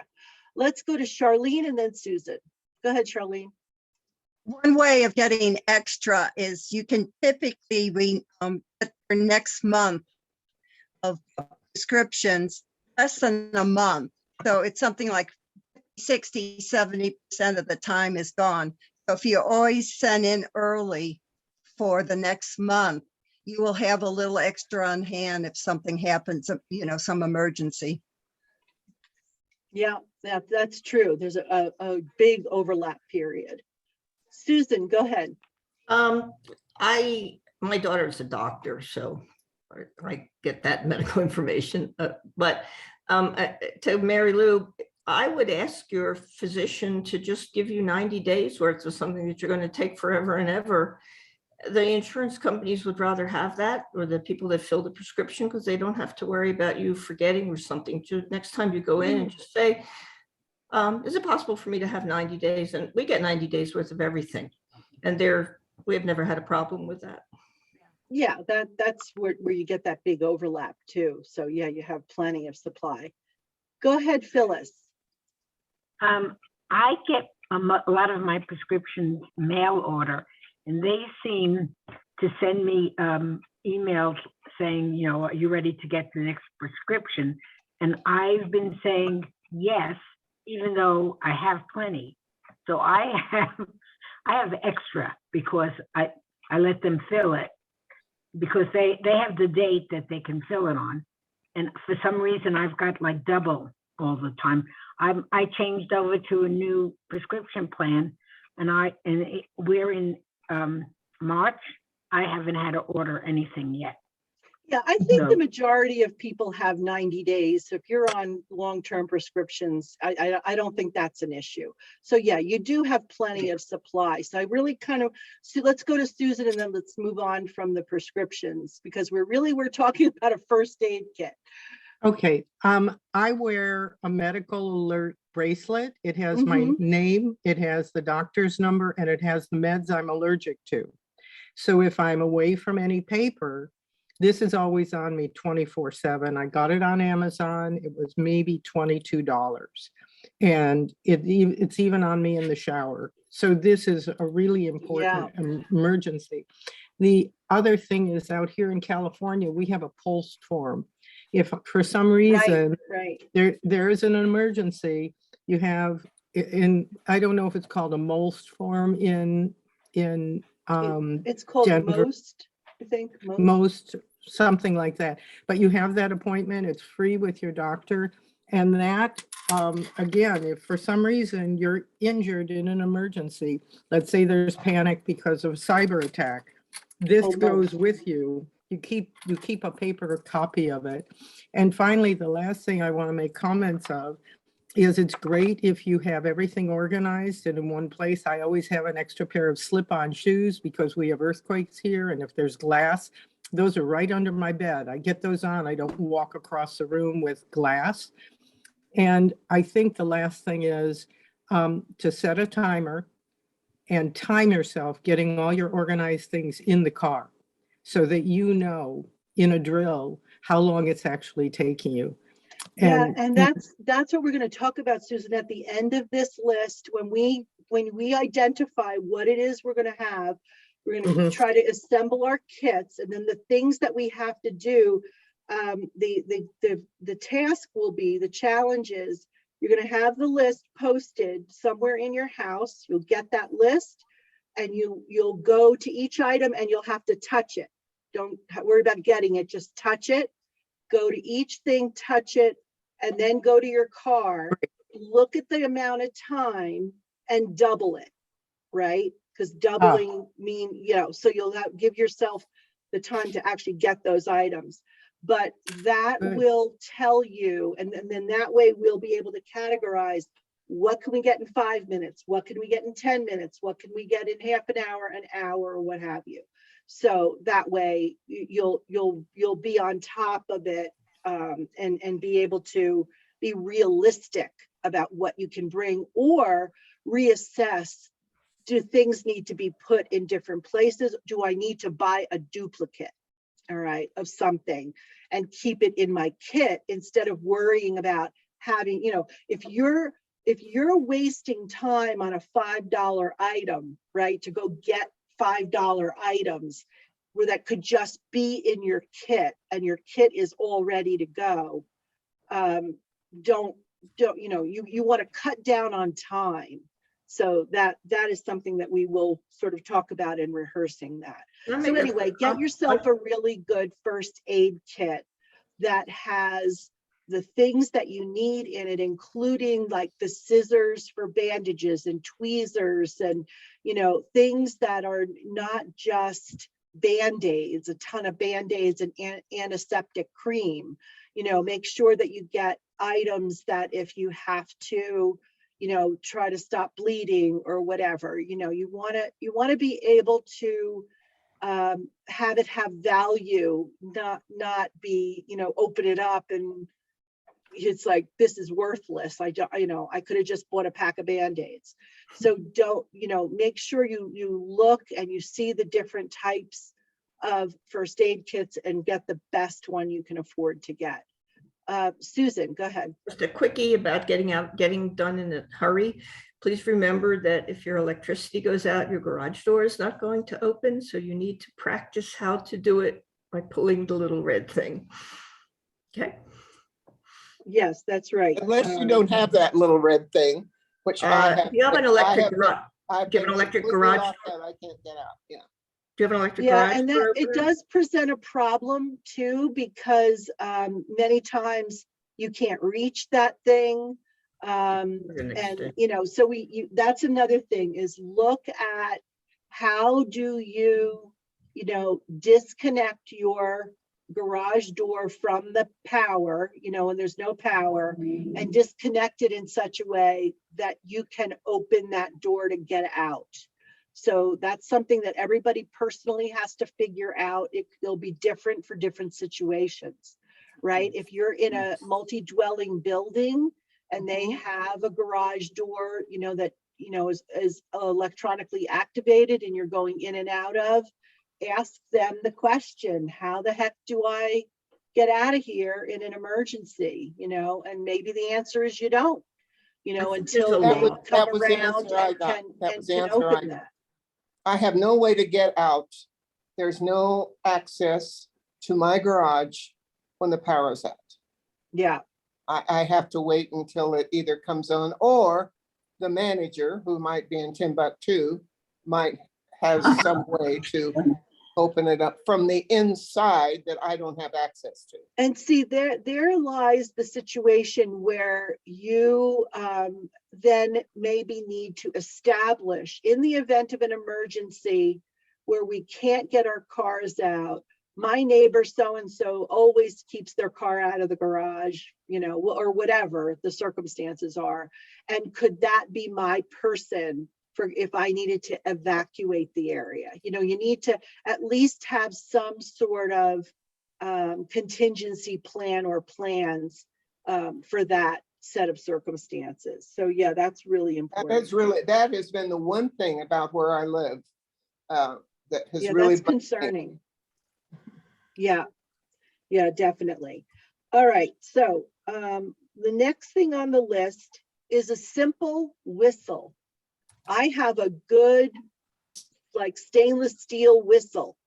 Let's go to Charlene and then Susan. Go ahead, Charlene. One way of getting extra is you can typically get your next month of prescriptions less than a month. So it's something like 60–70% of the time is gone. So if you always send in early for the next month, you will have a little extra on hand if something happens, some emergency. Yeah, that's true. There's a big overlap period. Susan, go ahead. My daughter is a doctor, so I get that medical information. But to Mary Lou, I would ask your physician to just give you 90 days worth of something that you're going to take forever and ever. The insurance companies would rather have that, or the people that fill the prescription, because they don't have to worry about you forgetting or something. Next time you go in and just say, is it possible for me to have 90 days? And we get 90 days worth of everything. And we have never had a problem with that. Yeah, that's where you get that big overlap too. So yeah, you have plenty of supply. Go ahead, Phyllis. I get a lot of my prescriptions mail order, and they seem to send me emails saying, are you ready to get the next prescription? And I've been saying yes, even though I have plenty. So I have extra because I let them fill it, because they have the date that they can fill it on. And for some reason, I've got like double all the time. I changed over to a new prescription plan, and we're in March. I haven't had to order anything yet. Yeah, I think the majority of people have 90 days. So if you're on long-term prescriptions, I don't think that's an issue. So yeah, you do have plenty of supply. So I really so let's go to Susan, and then let's move on from the prescriptions, because we're talking about a first aid kit. Okay, I wear a medical alert bracelet. It has my name, it has the doctor's number, and it has the meds I'm allergic to. So if I'm away from any paper, this is always on me 24/7. I got it on Amazon. It was maybe $22. And it's even on me in the shower. So this is a really important emergency. The other thing is, out here in California, we have a pulse form. If for some reason there is an emergency, you have I don't know if it's called a MOLST form in it's called Denver. MOST, I think. MOST, something like that. But you have that appointment, it's free with your doctor. And that, again, if for some reason you're injured in an emergency, let's say there's panic because of cyber attack, this goes with you. You keep a paper copy of it. And finally, the last thing I want to make comments of is it's great if you have everything organized and in one place. I always have an extra pair of slip-on shoes because we have earthquakes here, and if there's glass, Those are right under my bed. I get those on. I don't walk across the room with glass. And I think the last thing is to set a timer and time yourself getting all your organized things in the car so that you know in a drill how long it's actually taking you. Yeah, and that's what we're going to talk about, Susan, at the end of this list. When we identify what it is we're going to have, we're going to try to assemble our kits, and then the things that we have to do. The task will be, the challenge is, you're going to have the list posted somewhere in your house. You'll get that list, and you'll go to each item, and you'll have to touch it. Don't worry about getting it, just touch it. Go to each thing, touch it, and then go to your car, look at the amount of time and double it, right? Because doubling so you'll give yourself the time to actually get those items. But that will tell you, and then that way we'll be able to categorize what can we get in 5 minutes, what can we get in 10 minutes, what can we get in half an hour, or what have you. So that way you'll be on top of it, and be able to be realistic about what you can bring, or reassess. Do things need to be put in different places? Do I need to buy a duplicate, all right, of something and keep it in my kit instead of worrying about having, if you're wasting time on a $5 item, right, to go get $5 items where that could just be in your kit and your kit is all ready to go. You want to cut down on time. So that is something that we will sort of talk about in rehearsing that. So anyway, get yourself a really good first aid kit that has the things that you need in it, including like the scissors for bandages and tweezers and, things that are not just Band-Aids, a ton of Band-Aids and antiseptic cream. Make sure that you get items that if you have to, try to stop bleeding or whatever, you want to be able to have it have value, not be, open it up and it's like, this is worthless. I could have just bought a pack of Band-Aids. So don't, make sure you look and you see the different types of first aid kits and get the best one you can afford to get. Susan, go ahead. Just a quickie about getting done in a hurry. Please remember that if your electricity goes out, your garage door is not going to open. So you need to practice how to do it by pulling the little red thing. Okay. Yes, that's right. Unless you don't have that little red thing, which I have. You have an electric garage. I Do you have an electric garage? I can't get out. Yeah. Do you have an electric garage? Yeah, and that it does present a problem too, because many times you can't reach that thing. And so that's another thing, is look at how do you disconnect your garage door from the power, when there's no power, and disconnect it in such a way that you can open that door to get out. So that's something that everybody personally has to figure out. It'll be different for different situations, right? If you're in a multi-dwelling building and they have a garage door, that, is electronically activated and you're going in and out of, ask them the question, how the heck do I get out of here in an emergency? And maybe the answer is you don't, until they come around and can open that. I have no way to get out. There's no access to my garage when the power is out. Yeah. I have to wait until it either comes on, or the manager, who might be in Timbuktu, might have some way to open it up from the inside that I don't have access to. And see, there lies the situation where you then maybe need to establish, in the event of an emergency where we can't get our cars out, my neighbor so-and-so always keeps their car out of the garage, or whatever the circumstances are. And could that be my person for if I needed to evacuate the area. You know, you need to at least have some sort of contingency plan or plans for that set of circumstances. So yeah, that's really important. That has been the one thing about where I live that has Yeah, really that's concerning. Yeah, yeah, definitely. All right, so the next thing on the list is a simple whistle. I have a good, like, stainless steel whistle.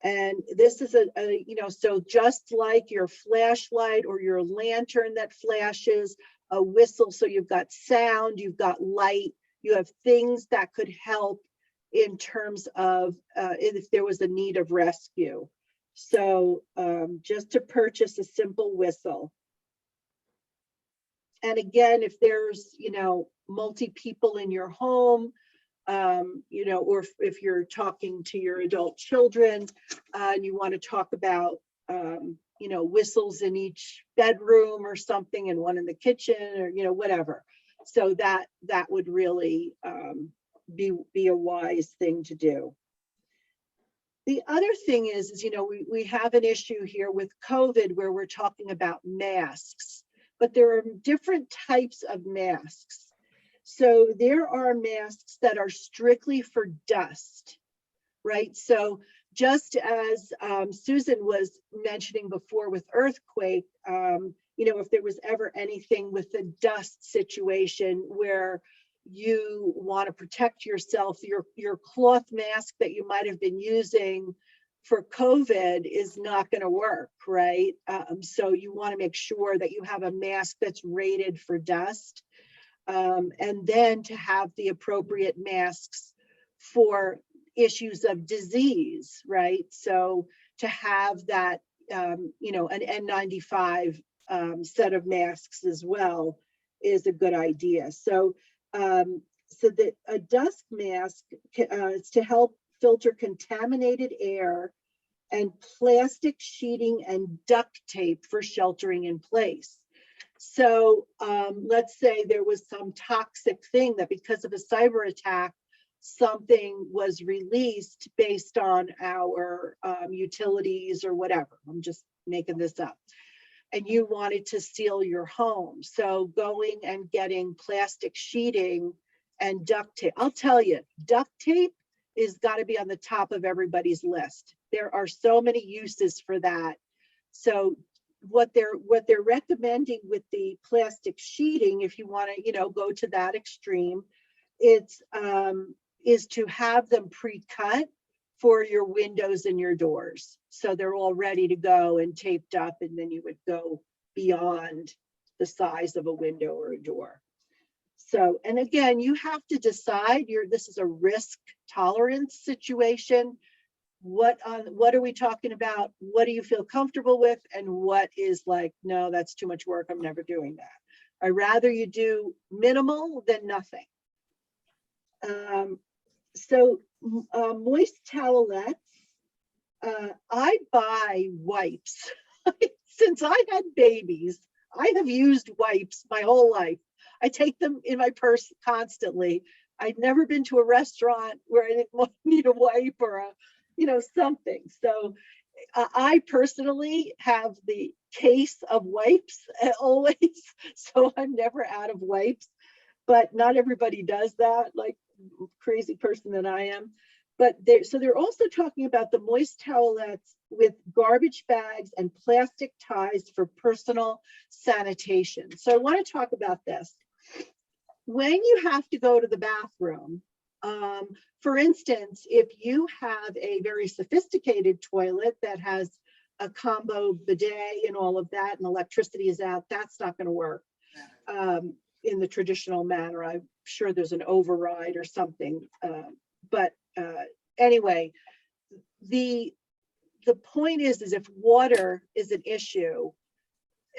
And this is you know, so just like your flashlight or your lantern that flashes, a whistle, so you've got sound, you've got light, you have things that could help in terms of if there was a need of rescue. So just to purchase a simple whistle. And again, if there's, you know, multi people in your home, you know, or if you're talking to your adult children and you want to talk about, you know, whistles in each bedroom or something and one in the kitchen or, you know, whatever. So that would really be a wise thing to do. The other thing is, you know, we have an issue here with COVID where we're talking about masks, but there are different types of masks. So there are masks that are strictly for dust, right? So just as Susan was mentioning before with earthquake, you know, if there was ever anything with the dust situation where you want to protect yourself, your cloth mask that you might have been using for COVID is not going to work, right? So you want to make sure that you have a mask that's rated for dust. And then to have the appropriate masks for issues of disease, right? So to have that, you know, an N95 set of masks as well is a good idea. So, so that a dust mask is to help filter contaminated air, and plastic sheeting and duct tape for sheltering in place. So let's say there was some toxic thing that because of a cyber attack, something was released based on our utilities or whatever. I'm just making this up. And you wanted to seal your home. So going and getting plastic sheeting and duct tape. I'll tell you, duct tape is got to be on the top of everybody's list. There are so many uses for that. So what they're recommending with the plastic sheeting, if you want to, you know, go to that extreme, it's is to have them pre-cut for your windows and your doors. So they're all ready to go and taped up, and then you would go beyond the size of a window or a door. So, and again, you have to decide, this is a risk tolerance situation. What are we talking about? What do you feel comfortable with? And what is like, no, that's too much work, I'm never doing that. I'd rather you do minimal than nothing. So moist towelettes, I buy wipes. Since I had babies, I have used wipes my whole life. I take them in my purse constantly. I'd never been to a restaurant where I didn't need a wipe or a, you know, something. So I personally have the case of wipes always, so I'm never out of wipes, but not everybody does that, like crazy person that I am. But they're also talking about the moist towelettes with garbage bags and plastic ties for personal sanitation. So I want to talk about this. When you have to go to the bathroom, for instance, if you have a very sophisticated toilet that has a combo bidet and all of that, and electricity is out, that's not going to work in the traditional manner. I'm sure there's an override or something. But anyway, the point is if water is an issue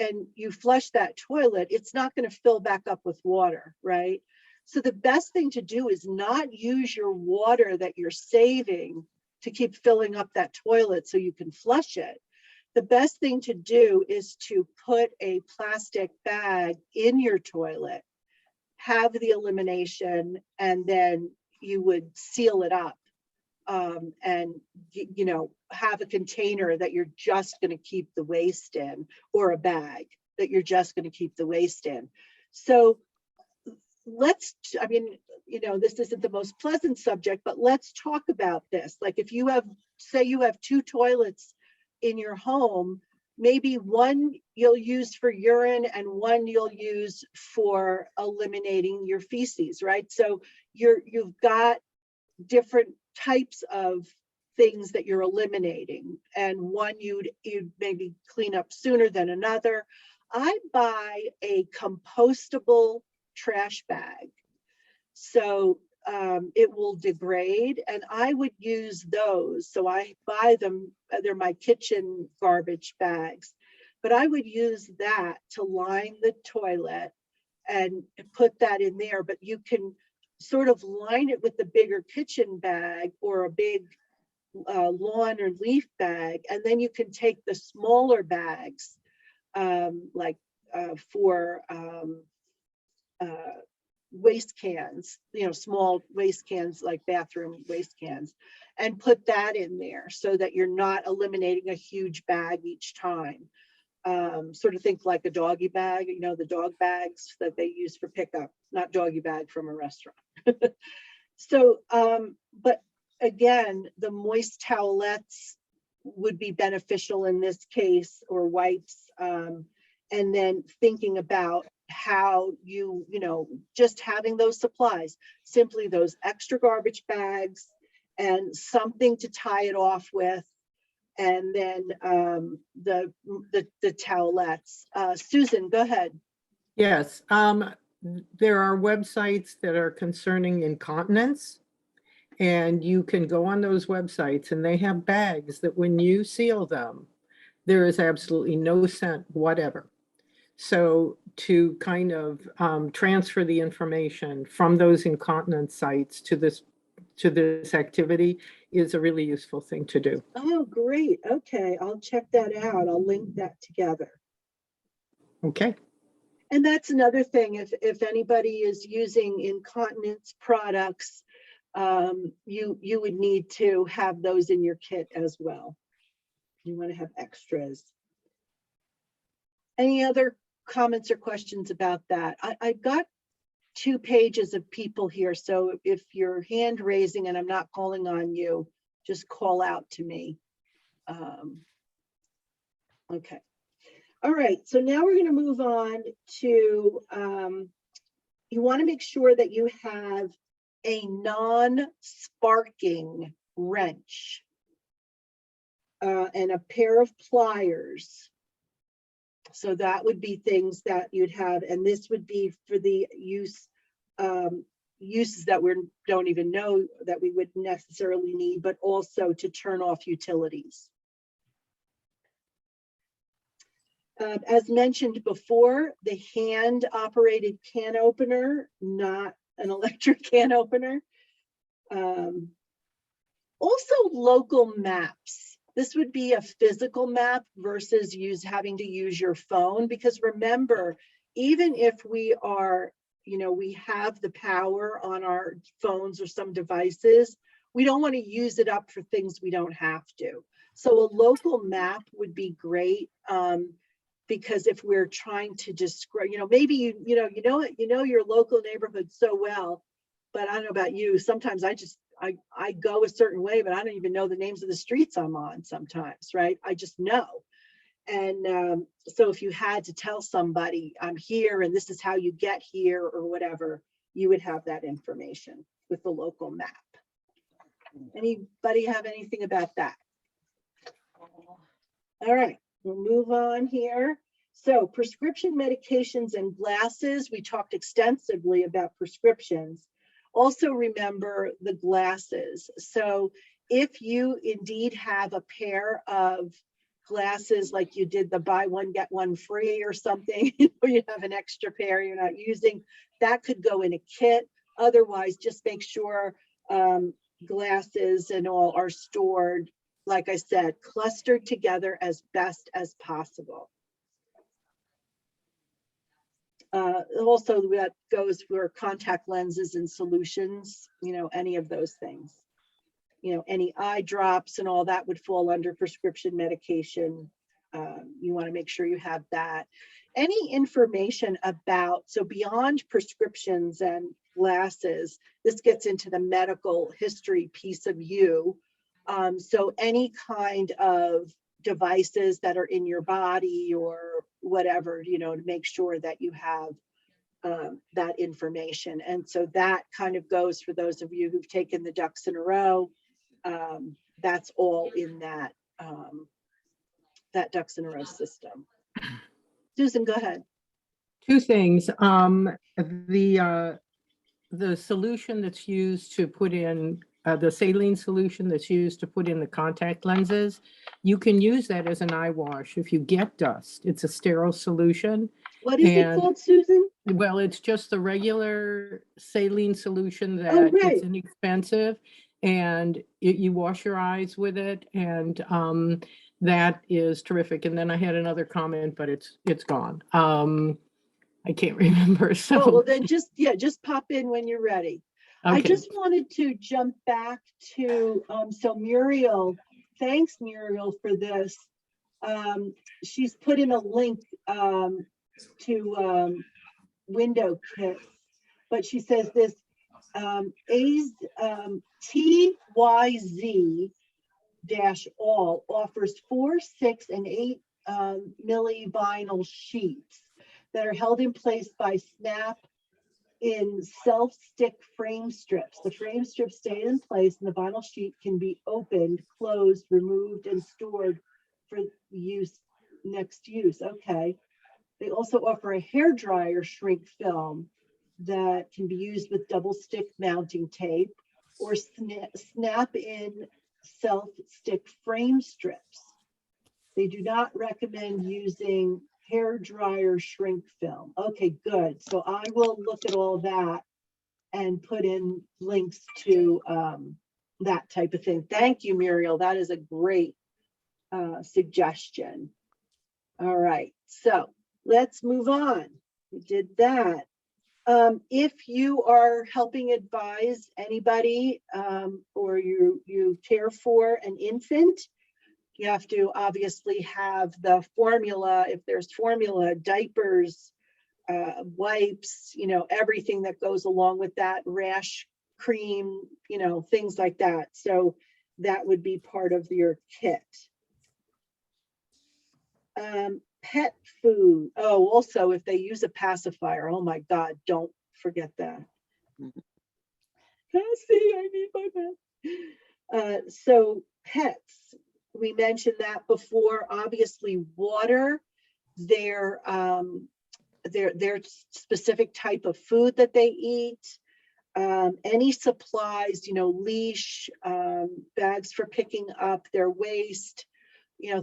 and you flush that toilet, it's not going to fill back up with water, right? So the best thing to do is not use your water that you're saving to keep filling up that toilet so you can flush it. The best thing to do is to put a plastic bag in your toilet have the elimination, and then you would seal it up, and you know, have a container that you're just going to keep the waste in, or a bag that you're just going to keep the waste in. So let's, I mean, you know, this isn't the most pleasant subject, but let's talk about this. Like if you have, say you have 2 toilets in your home, maybe one you'll use for urine and one you'll use for eliminating your feces, right? So you've got different types of things that you're eliminating, and one you'd maybe clean up sooner than another. I buy a compostable trash bag, so it will degrade, and I would use those. So I buy them, they're my kitchen garbage bags, but I would use that to line the toilet and put that in there. But you can sort of line it with the bigger kitchen bag or a big lawn or leaf bag, and then you can take the smaller bags, for waste cans, you know, small waste cans like bathroom waste cans, and put that in there so that you're not eliminating a huge bag each time. Sort of think like a doggy bag, you know, the dog bags that they use for pickup, not doggy bag from a restaurant. So, but again, the moist towelettes would be beneficial in this case, or wipes, and then thinking about how you know, just having those supplies, simply those extra garbage bags and something to tie it off with, and then the towelettes. Susan, go ahead. Yes, there are websites that are concerning incontinence, and you can go on those websites and they have bags that when you seal them, there is absolutely no scent whatever. So to kind of transfer the information from those incontinence sites to this activity is a really useful thing to do. Oh, great. Okay, I'll check that out. I'll link that together. Okay. And that's another thing, if anybody is using incontinence products, you would need to have those in your kit as well. You want to have extras. Any other comments or questions about that? I've got 2 pages of people here, so if you're hand raising and I'm not calling on you, just call out to me. Okay. All right, so now we're going to move on to, you want to make sure that you have a non-sparking wrench and a pair of pliers. So that would be things that you'd have, and this would be for the uses that we don't even know that we would necessarily need, but also to turn off utilities. As mentioned before, the hand-operated can opener, not an electric can opener. Also, local maps. This would be a physical map versus having to use your phone, because remember, even if we are, you know, we have the power on our phones or some devices, we don't want to use it up for things we don't have to. So a local map would be great. Because if we're trying to describe, you know, maybe you know your local neighborhood so well, but I don't know about you. Sometimes I go a certain way, but I don't even know the names of the streets I'm on sometimes, right? I just know. And so if you had to tell somebody I'm here and this is how you get here or whatever, you would have that information with the local map. Anybody have anything about that? All right. We'll move on here. So prescription medications and glasses, we talked extensively about prescriptions. Also remember the glasses. So if you indeed have a pair of glasses, like you did the buy one, get one free or something, or you have an extra pair you're not using, that could go in a kit. Otherwise, just make sure glasses and all are stored, like I said, clustered together as best as possible. Also, that goes for contact lenses and solutions, any of those things. Any eye drops and all that would fall under prescription medication. You want to make sure you have that. Any information about, so beyond prescriptions and glasses, this gets into the medical history piece of you. So any kind of devices that are in your body or whatever, to make sure that you have that information. And so that kind of goes for those of you who've taken the ducks in a row. That's all in that that ducks in a row system. Susan, go ahead. Two things. The solution that's used to put in the saline solution that's used to put in the contact lenses, you can use that as an eye wash if you get dust. It's a sterile solution. What is it called, Susan? Well, it's just the regular saline solution that right. it's inexpensive, and you wash your eyes with it, and that is terrific. And then I had another comment, but it's gone. I can't remember. So well, then just pop in when you're ready. Okay. I just wanted to jump back to so Muriel, thanks Muriel for this. She's put in a link to window kits, but she says this TYZ-all offers 4, 6, and 8 milli vinyl sheets that are held in place by snap in self-stick frame strips. The frame strips stay in place and the vinyl sheet can be opened, closed, removed, and stored for use, next use. Okay. They also offer a hair dryer shrink film that can be used with double stick mounting tape or snap in self-stick frame strips. They do not recommend using hair dryer shrink film. Okay, good. So I will look at all that and put in links to that type of thing. Thank you, Muriel. That is a great suggestion. All right, so let's move on. We did that. If you are helping advise anybody or you care for an infant, you have to obviously have the formula. If there's formula, diapers, wipes, everything that goes along with that, rash cream, things like that. So that would be part of your kit. Pet food. Oh, also, if they use a pacifier, oh my God, don't forget that. Cassie, I need my pet. So pets, we mentioned that before. Obviously, water, their specific type of food that they eat, any supplies, leash, bags for picking up their waste,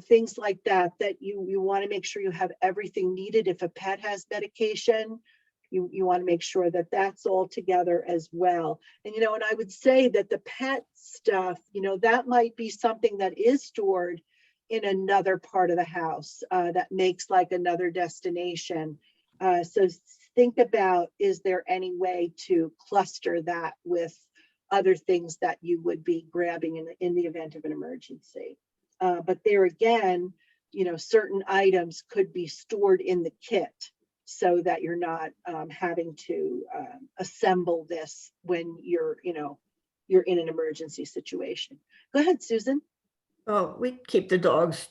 things like that, that you want to make sure you have everything needed. If a pet has medication, you want to make sure that that's all together as well. And, and I would say that the pet stuff, that might be something that is stored in another part of the house that makes like another destination. So think about, is there any way to cluster that with other things that you would be grabbing in the event of an emergency? But there again, certain items could be stored in the kit so that you're not having to assemble this when you're in an emergency situation. Go ahead, Susan. Well, we keep the dogs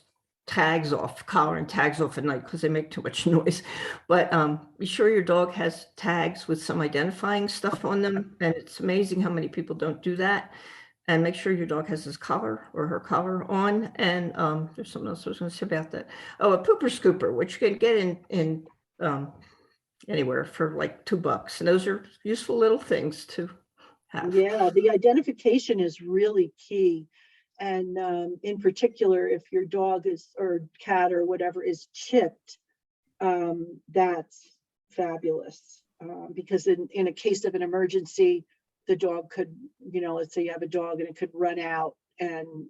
tags off, collar and tags off at night because they make too much noise. But be sure your dog has tags with some identifying stuff on them. And it's amazing how many people don't do that. And make sure your dog has his collar or her collar on. And there's something else I was going to say about that. Oh, a pooper scooper, which you can get in anywhere for like $2. And those are useful little things to have. Yeah, the identification is really key. And in particular, if your dog is, or cat or whatever is chipped, that's fabulous. Because in a case of an emergency, the dog could, let's say you have a dog and it could run out and,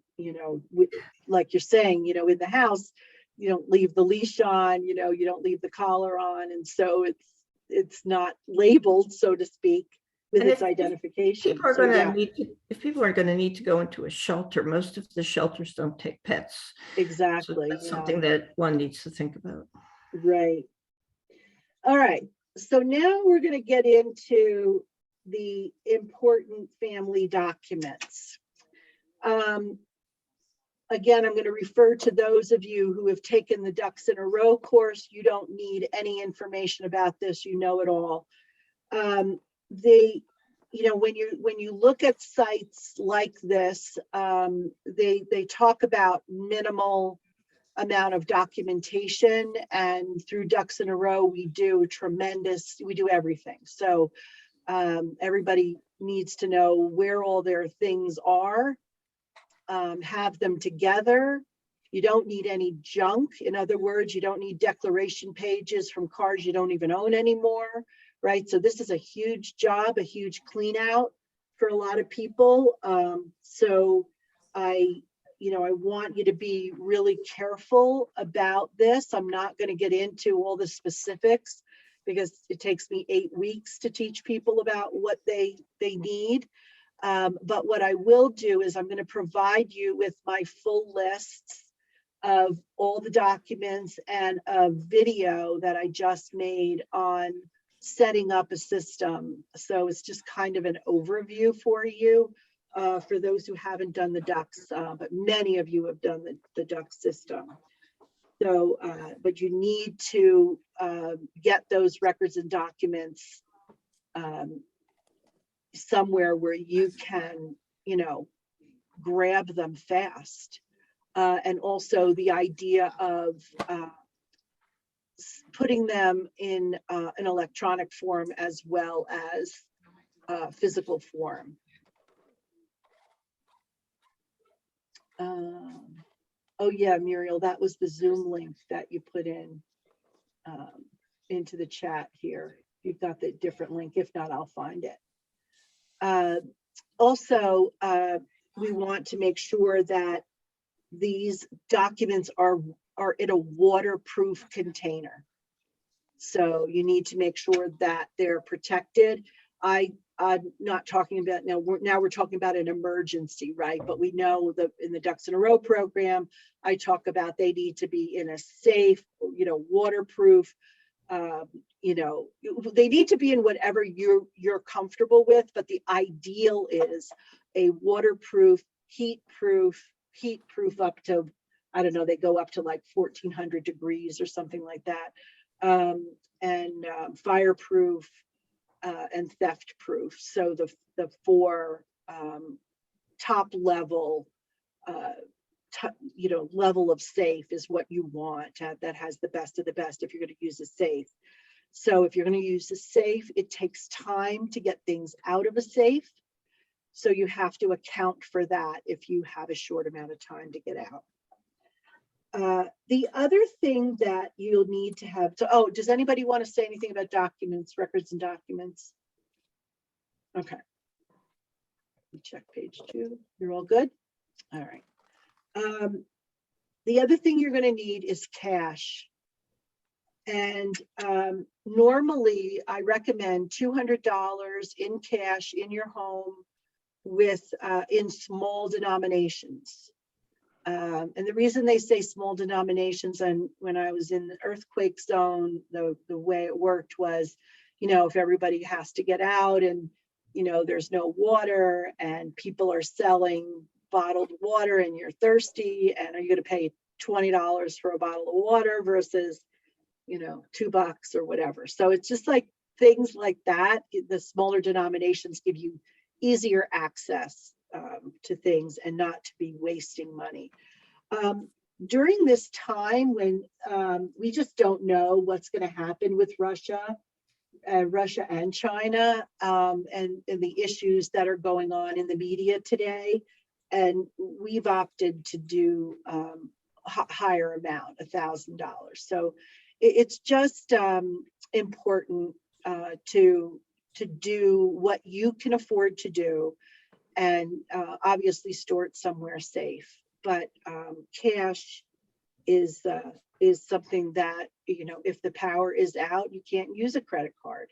like you're saying, in the house, you don't leave the leash on, you don't leave the collar on. And so it's not labeled, so to speak, with And its if identification. people are So, going yeah, to need to, if people are going to need to go into a shelter, most of the shelters don't take pets. So exactly. that's Yeah, something that one needs to think about. right. All right. So now we're going to get into the important family documents. Again, I'm going to refer to those of you who have taken the Ducks in a Row course. You don't need any information about this. You know it all. When you look at sites like this, they talk about minimal amount of documentation, and through Ducks in a Row, we do everything. So everybody needs to know where all their things are. Have them together. You don't need any junk. In other words, you don't need declaration pages from cars you don't even own anymore, right? So this is a huge job, a huge clean out for a lot of people. So I want you to be really careful about this. I'm not going to get into all the specifics because it takes me 8 weeks to teach people about what they need. But what I will do is I'm going to provide you with my full lists of all the documents and a video that I just made on setting up a system. So it's just kind of an overview for you, for those who haven't done the Ducks, but many of you have done the Ducks system. So, but you need to get those records and documents somewhere where you can, grab them fast. And also the idea of putting them in an electronic form as well as physical form. Oh yeah, Muriel, that was the Zoom link that you put in into the chat here. You've got the different link. If not, I'll find it. Also, we want to make sure that these documents are in a waterproof container. So you need to make sure that they're protected. I'm not talking about now we're talking about an emergency, right? But we know that in the Ducks in a Row program, I talk about they need to be in a safe, waterproof, they need to be in whatever you're comfortable with, but the ideal is a waterproof, heat-proof up to, I don't know, they go up to like 1400 degrees or something like that, and fireproof and theft proof. So the four top level level of safe is what you want that has the best of the best if you're going to use a safe. So if you're going to use a safe, it takes time to get things out of a safe. So you have to account for that if you have a short amount of time to get out. The other thing that you'll need to have to, oh, does anybody want to say anything about documents, records and documents? Okay. Check page 2. You're all good? All right. The other thing you're going to need is cash. And normally I recommend $200 in cash in your home with in small denominations. And the reason they say small denominations, and when I was in the earthquake zone, the way it worked was, if everybody has to get out and, there's no water and people are selling bottled water and you're thirsty, and are you going to pay $20 for a bottle of water versus, $2 or whatever. So it's just like things like that. The smaller denominations give you easier access to things and not to be wasting money. During this time when we just don't know what's going to happen with Russia and China, and the issues that are going on in the media today. And we've opted to do higher amount, $1,000. So it's just important to do what you can afford to do, and obviously store it somewhere safe. But cash is something that, if the power is out, you can't use a credit card,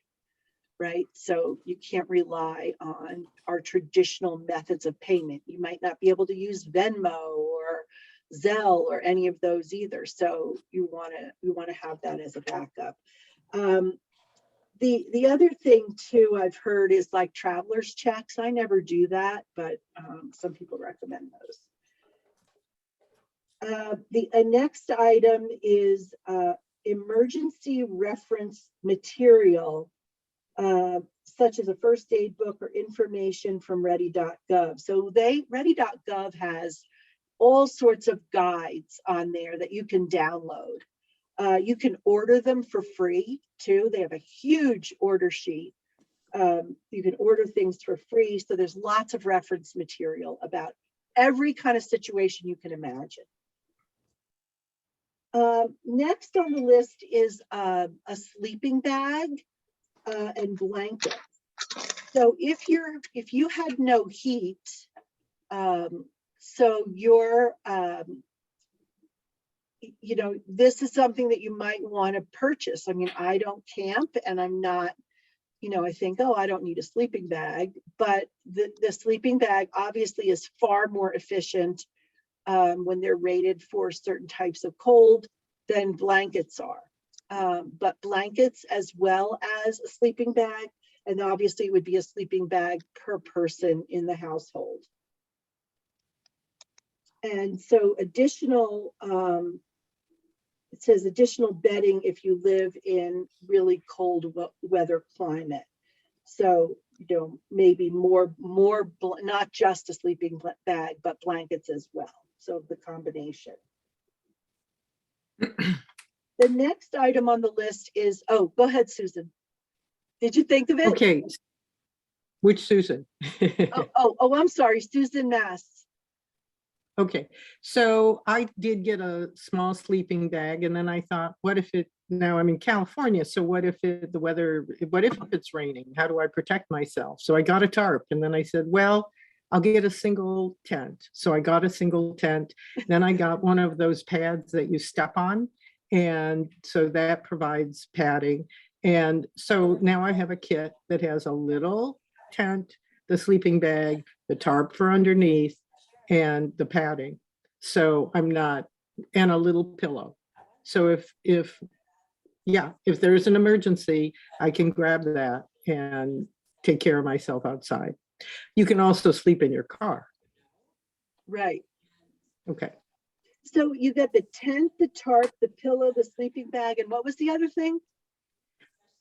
right? So you can't rely on our traditional methods of payment. You might not be able to use Venmo or Zelle or any of those either. So you want to have that as a backup. The other thing too I've heard is like traveler's checks. I never do that, but some people recommend those. The next item is emergency reference material, such as a first aid book or information from ready.gov. So ready.gov has all sorts of guides on there that you can download. You can order them for free too. They have a huge order sheet. You can order things for free. So there's lots of reference material about every kind of situation you can imagine. Next on the list is a sleeping bag and blanket. So if you had no heat, so you're this is something that you might want to purchase. I mean, I don't camp and I'm not, I think, oh, I don't need a sleeping bag, but the sleeping bag obviously is far more efficient when they're rated for certain types of cold than blankets are. But blankets as well as a sleeping bag, and obviously it would be a sleeping bag per person in the household. And so additional, it says additional bedding if you live in really cold weather climate. So, maybe more, not just a sleeping bag, but blankets as well. So the combination. The next item on the list is, oh, go ahead, Susan. Did you think of it? Okay. Which Susan? oh, I'm sorry, Susan Mass. Okay, so I did get a small sleeping bag, and then I thought, what if now I'm in California, so what if what if it's raining? How do I protect myself? So I got a tarp, and then I said, well, I'll get a single tent. So I got a single tent. Then I got one of those pads that you step on, and so that provides padding. And so now I have a kit that has a little tent, the sleeping bag, the tarp for underneath, and the padding. So and a little pillow. So if there's an emergency, I can grab that and take care of myself outside. You can also sleep in your car. Right. Okay. So you got the tent, the tarp, the pillow, the sleeping bag, and what was the other thing?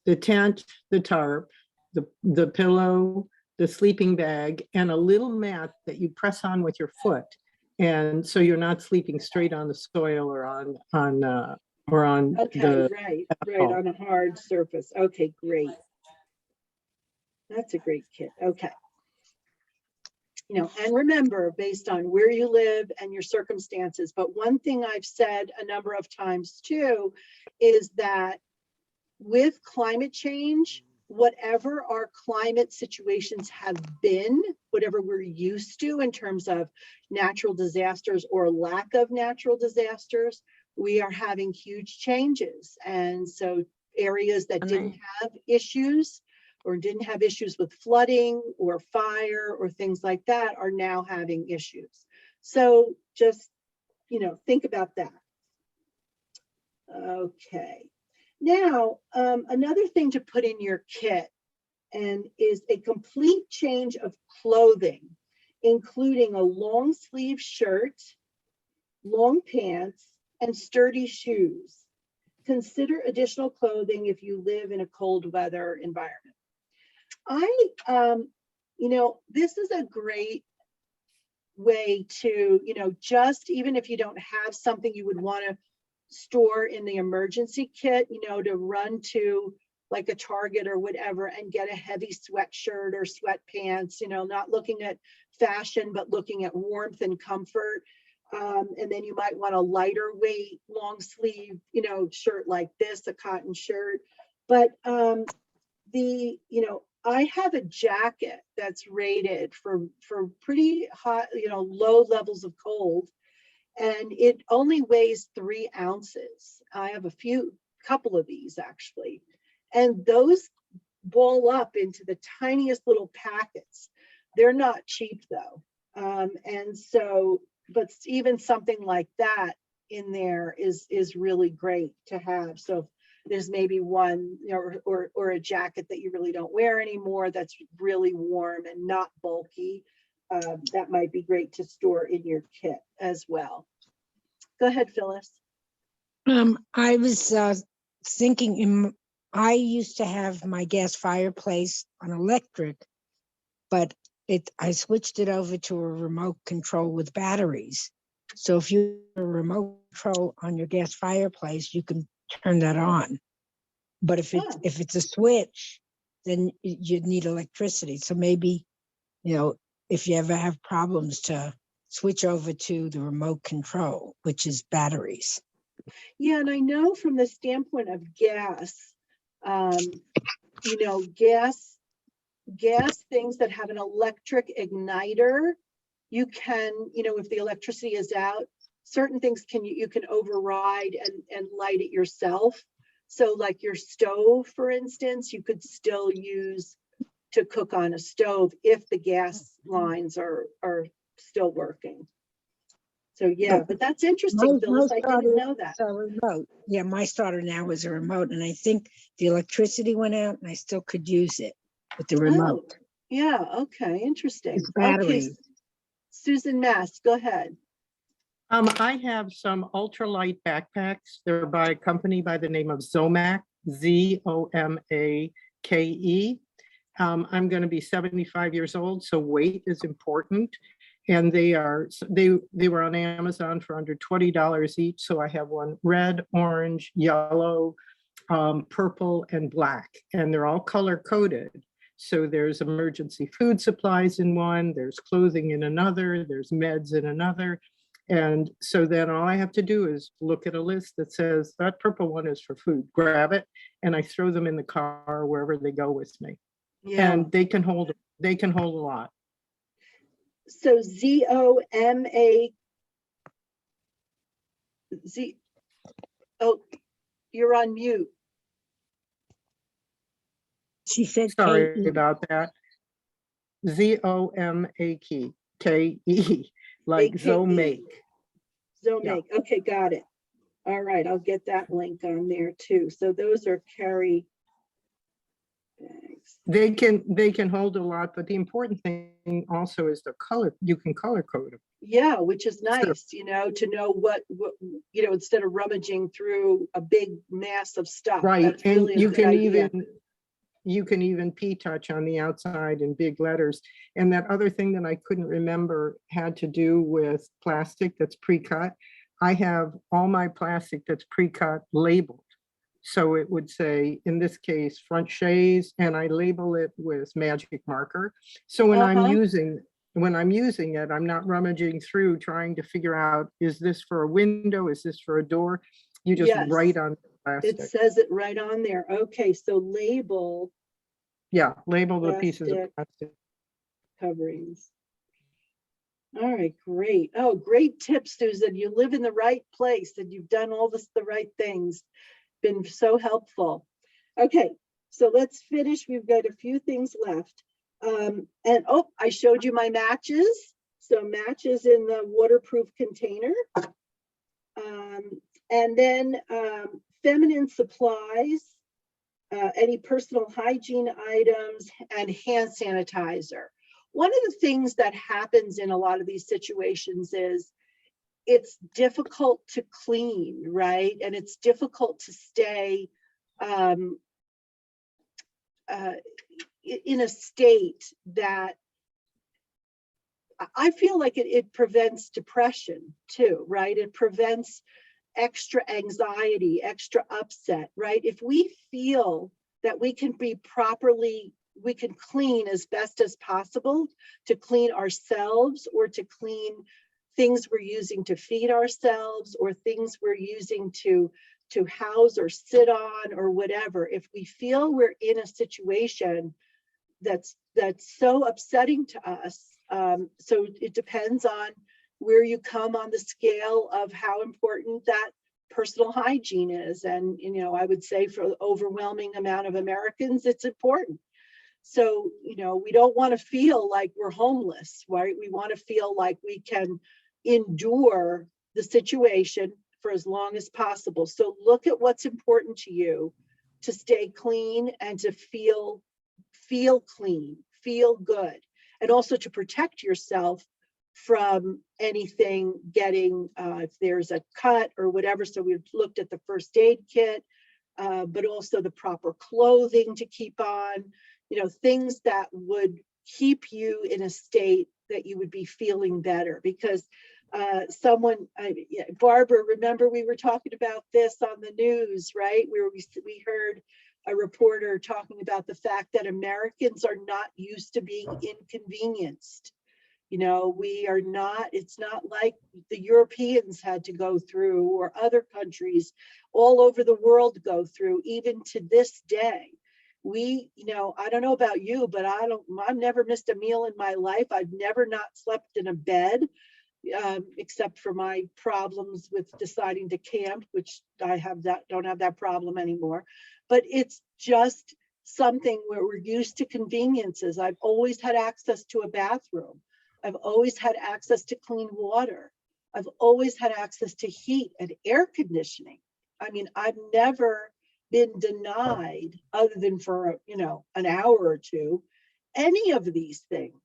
The tent, the tarp, the pillow, the sleeping bag, and a little mat that you press on with your foot. And so you're not sleeping straight on the soil or on okay, right, on a hard surface. Okay, great. That's a great kit. Okay. And remember, based on where you live and your circumstances, but one thing I've said a number of times too is that with climate change, whatever our climate situations have been, whatever we're used to in terms of natural disasters or lack of natural disasters, we are having huge changes. And so areas that didn't have issues or didn't have issues with flooding or fire or things like that are now having issues. So just, think about that. Okay. Now, another thing to put in your kit is a complete change of clothing, including a long sleeve shirt, long pants, and sturdy shoes. Consider additional clothing if you live in a cold weather environment. This is a great way to, just even if you don't have something you would want to store in the emergency kit, to run to like a Target or whatever and get a heavy sweatshirt or sweatpants, not looking at fashion, but looking at warmth and comfort. And then you might want a lighter weight, long sleeve, shirt like this, a cotton shirt. But I have a jacket that's rated for pretty hot, low levels of cold. and it only weighs 3 ounces. I have couple of these actually, and those ball up into the tiniest little packets. They're not cheap though. And so, but even something like that in there is really great to have. So if there's maybe one, or a jacket that you really don't wear anymore that's really warm and not bulky, that might be great to store in your kit as well. Go ahead, Phyllis. I was thinking, I used to have my gas fireplace on electric, but I switched it over to a remote control with batteries. So if you have a remote control on your gas fireplace, you can turn that on. But if it's a switch, then you'd need electricity. So maybe, if you ever have problems, to switch over to the remote control, which is batteries. Yeah, and I know from the standpoint of gas, gas things that have an electric igniter, you can, if the electricity is out, certain things you can override and light it yourself. So like your stove, for instance, you could still use to cook on a stove if the gas lines are still working. So yeah, but that's interesting, Phyllis. I didn't know that. A remote. Yeah, my starter now is a remote, and I think the electricity went out, and I still could use it with the remote. Oh, yeah. Okay. Interesting. It's battery. Okay. Susan Mast, go ahead. I have some ultralight backpacks. They're by a company by the name of Zomake, Z-O-M-A-K-E. I'm going to be 75 years old, so weight is important. And they were on Amazon for under $20 each. So I have one red, orange, yellow, purple, and black, and they're all color coded. So there's emergency food supplies in one, there's clothing in another, there's meds in another. And so then all I have to do is look at a list that says that purple one is for food, grab it, and I throw them in the car wherever they go with me. Yeah. And they can hold a lot. So Z-O-M-A, oh, you're on mute. She said sorry K-E. about that. Z-O-M-A-K-E, like Zomake. Zomake. Yeah. Okay, got it. All right, I'll get that link on there too. So those are carry bags. They can hold a lot, but the important thing also is the color. You can color code them. Yeah, which is nice, to know what instead of rummaging through a big mass of stuff. Right, That's and really you can even P-touch on the outside in big letters. And that other thing that I couldn't remember had to do with plastic that's pre-cut. I have all my plastic that's pre-cut labeled. So it would say, in this case, front chaise, and I label it with magic marker. So when I'm using it, I'm not rummaging through trying to figure out, is this for a window? Is this for a door? You just write on plastic. It says it right on there. Okay, so label. Yeah, label the pieces of plastic. Coverings. All right, great. Oh, great tips, Susan. You live in the right place and you've done all the right things. Been so helpful. Okay, so let's finish. We've got a few things left. I showed you my matches. So matches in the waterproof container. And then feminine supplies, any personal hygiene items, and hand sanitizer. One of the things that happens in a lot of these situations is it's difficult to clean, right? And it's difficult to stay in a state that I feel like it prevents depression too, right? It prevents extra anxiety, extra upset, right? If we feel that we can clean as best as possible to clean ourselves or to clean things we're using to feed ourselves or things we're using to house or sit on or whatever, if we feel we're in a situation that's so upsetting to us, so it depends on where you come on the scale of how important that personal hygiene is. And, you know, I would say for the overwhelming amount of Americans, it's important. So, you know, we don't want to feel like we're homeless, right? We want to feel like we can endure the situation for as long as possible. So look at what's important to you to stay clean and to feel clean, feel good, and also to protect yourself from anything getting, if there's a cut or whatever. So we looked at the first aid kit, but also the proper clothing to keep on, you know, things that would keep you in a state that you would be feeling better. Because Barbara, remember we were talking about this on the news, right? Where we heard a reporter talking about the fact that Americans are not used to being inconvenienced. You know, we are not, it's not like the Europeans had to go through, or other countries all over the world go through, even to this day. We, you know, I don't know about you, but I've never missed a meal in my life. I've never not slept in a bed, except for my problems with deciding to camp, which don't have that problem anymore. But it's just something where we're used to conveniences. I've always had access to a bathroom. I've always had access to clean water. I've always had access to heat and air conditioning. I mean, I've never been denied, other than for, you know, an hour or two, any of these things.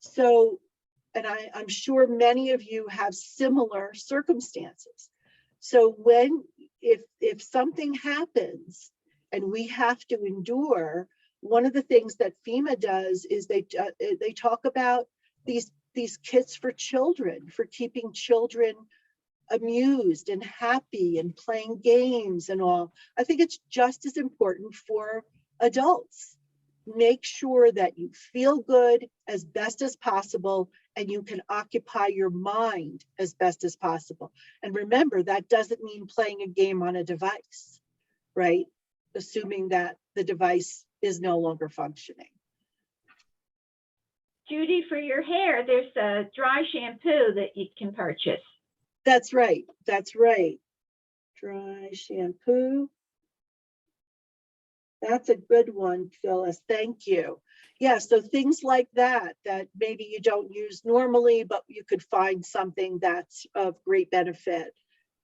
So, and I'm sure many of you have similar circumstances. So if something happens and we have to endure, one of the things that FEMA does is they talk about these kits for children, for keeping children amused and happy and playing games and all. I think it's just as important for adults. Make sure that you feel good as best as possible and you can occupy your mind as best as possible. And remember, that doesn't mean playing a game on a device, right? Assuming that the device is no longer functioning. Judy, for your hair, there's a dry shampoo that you can purchase. That's right. That's right. Dry shampoo. That's a good one, Phyllis. Thank you. Yeah, so things like that maybe you don't use normally, but you could find something that's of great benefit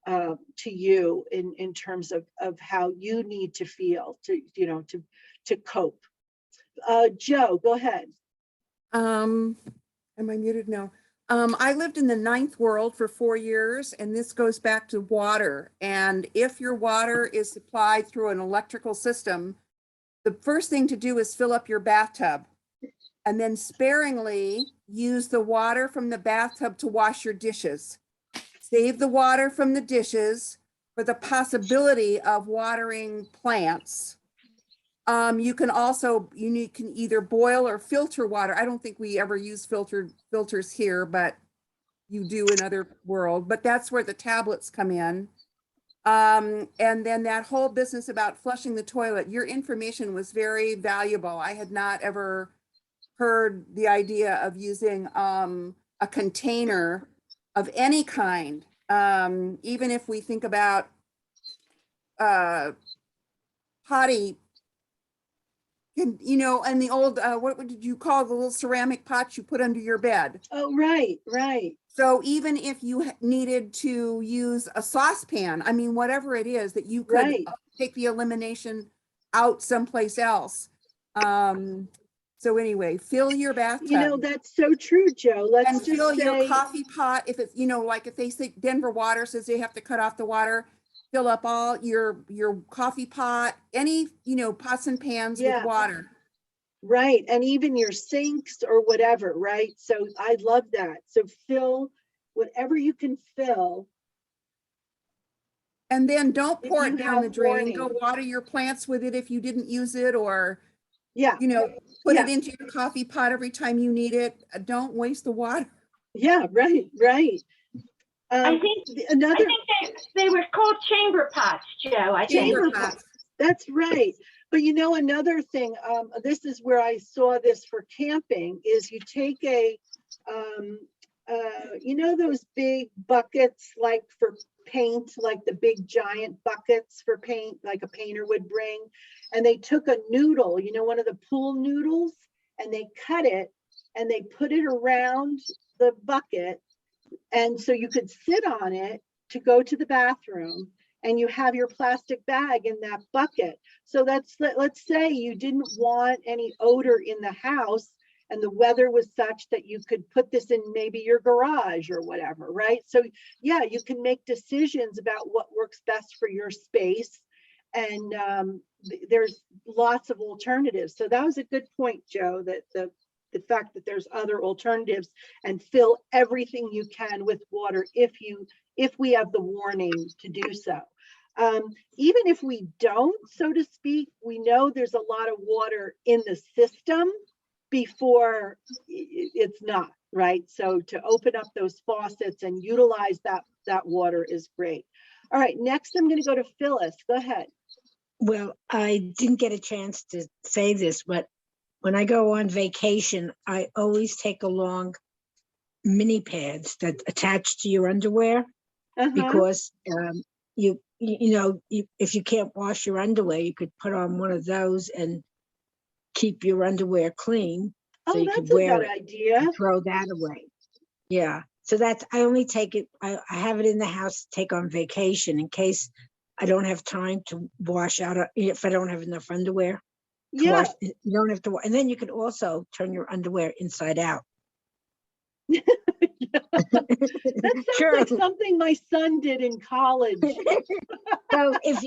to you in terms of how you need to feel to cope. Joe, go ahead. Am I muted? No. I lived in the 9th world for 4 years, and this goes back to water. And if your water is supplied through an electrical system, the first thing to do is fill up your bathtub and then sparingly use the water from the bathtub to wash your dishes. Save the water from the dishes for the possibility of watering plants. You can also, you can either boil or filter water. I don't think we ever use filters here, but you do in other world, but that's where the tablets come in. And then that whole business about flushing the toilet, your information was very valuable. I had not ever heard the idea of using a container of any kind. Even if we think about potty, you know, and the old, what did you call the little ceramic pots you put under your bed? Oh, right, right. So even if you needed to use a saucepan, I mean, whatever it is that you could take the elimination out someplace else. So anyway, fill your bathtub. You know, that's so true, Joe. Let's and just fill say, your coffee pot. If it's, you know, like if they say Denver Water says they have to cut off the water, fill up all your coffee pot, any, you know, pots and pans with water. Right. And even your sinks or whatever, right? So I love that. So fill whatever you can fill. And then don't pour it down the drain. Go water your plants with it if you didn't use it, or, you know, put it into your coffee pot every time you need it. Don't waste the water. Yeah, right, right. I think they were called chamber pots, Joe. Chamber pots. That's right. But you know, another thing, this is where I saw this for camping, is you take a you know, those big buckets like for paint, like the big giant buckets for paint, like a painter would bring. And they took a noodle, you know, one of the pool noodles, and they cut it and they put it around the bucket. And so you could sit on it to go to the bathroom, and you have your plastic bag in that bucket. So let's say you didn't want any odor in the house, and the weather was such that you could put this in maybe your garage or whatever, right? So yeah, you can make decisions about what works best for your space. And there's lots of alternatives. So that was a good point, Joe, that the fact that there's other alternatives, and fill everything you can with water if we have the warning to do so. Even if we don't, so to speak, we know there's a lot of water in the system before it's not, right? So to open up those faucets and utilize that water is great. All right, next I'm going to go to Phyllis. Go ahead. Well, I didn't get a chance to say this, but when I go on vacation, I always take along mini pads that attach to your underwear, because if you can't wash your underwear, you could put on one of those and keep your underwear clean. So you could wear it, idea. And throw that away. Yeah. So that's, I only take it, I have it in the house to take on vacation in case I don't have time to wash out, if I don't have enough underwear. Yeah. You don't have to, and then you can also turn your underwear inside out. That sounds like something my son did in college. So if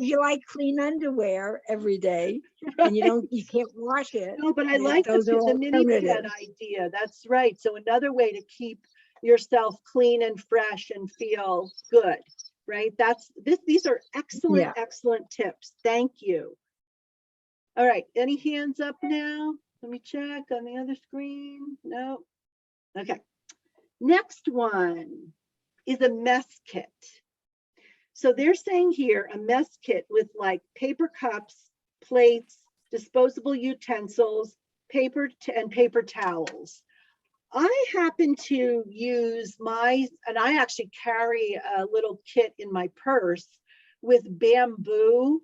you like clean underwear every day, and you can't wash it. No, but I like the mini pad idea. That's right. So another way to keep yourself clean and fresh and feel good, right? These are excellent, excellent tips. Thank you. All right, any hands up now? Let me check on the other screen. No. Okay. Next one is a mess kit. So they're saying here a mess kit with like paper cups, plates, disposable utensils, paper towels. I happen to use and I actually carry a little kit in my purse with bamboo,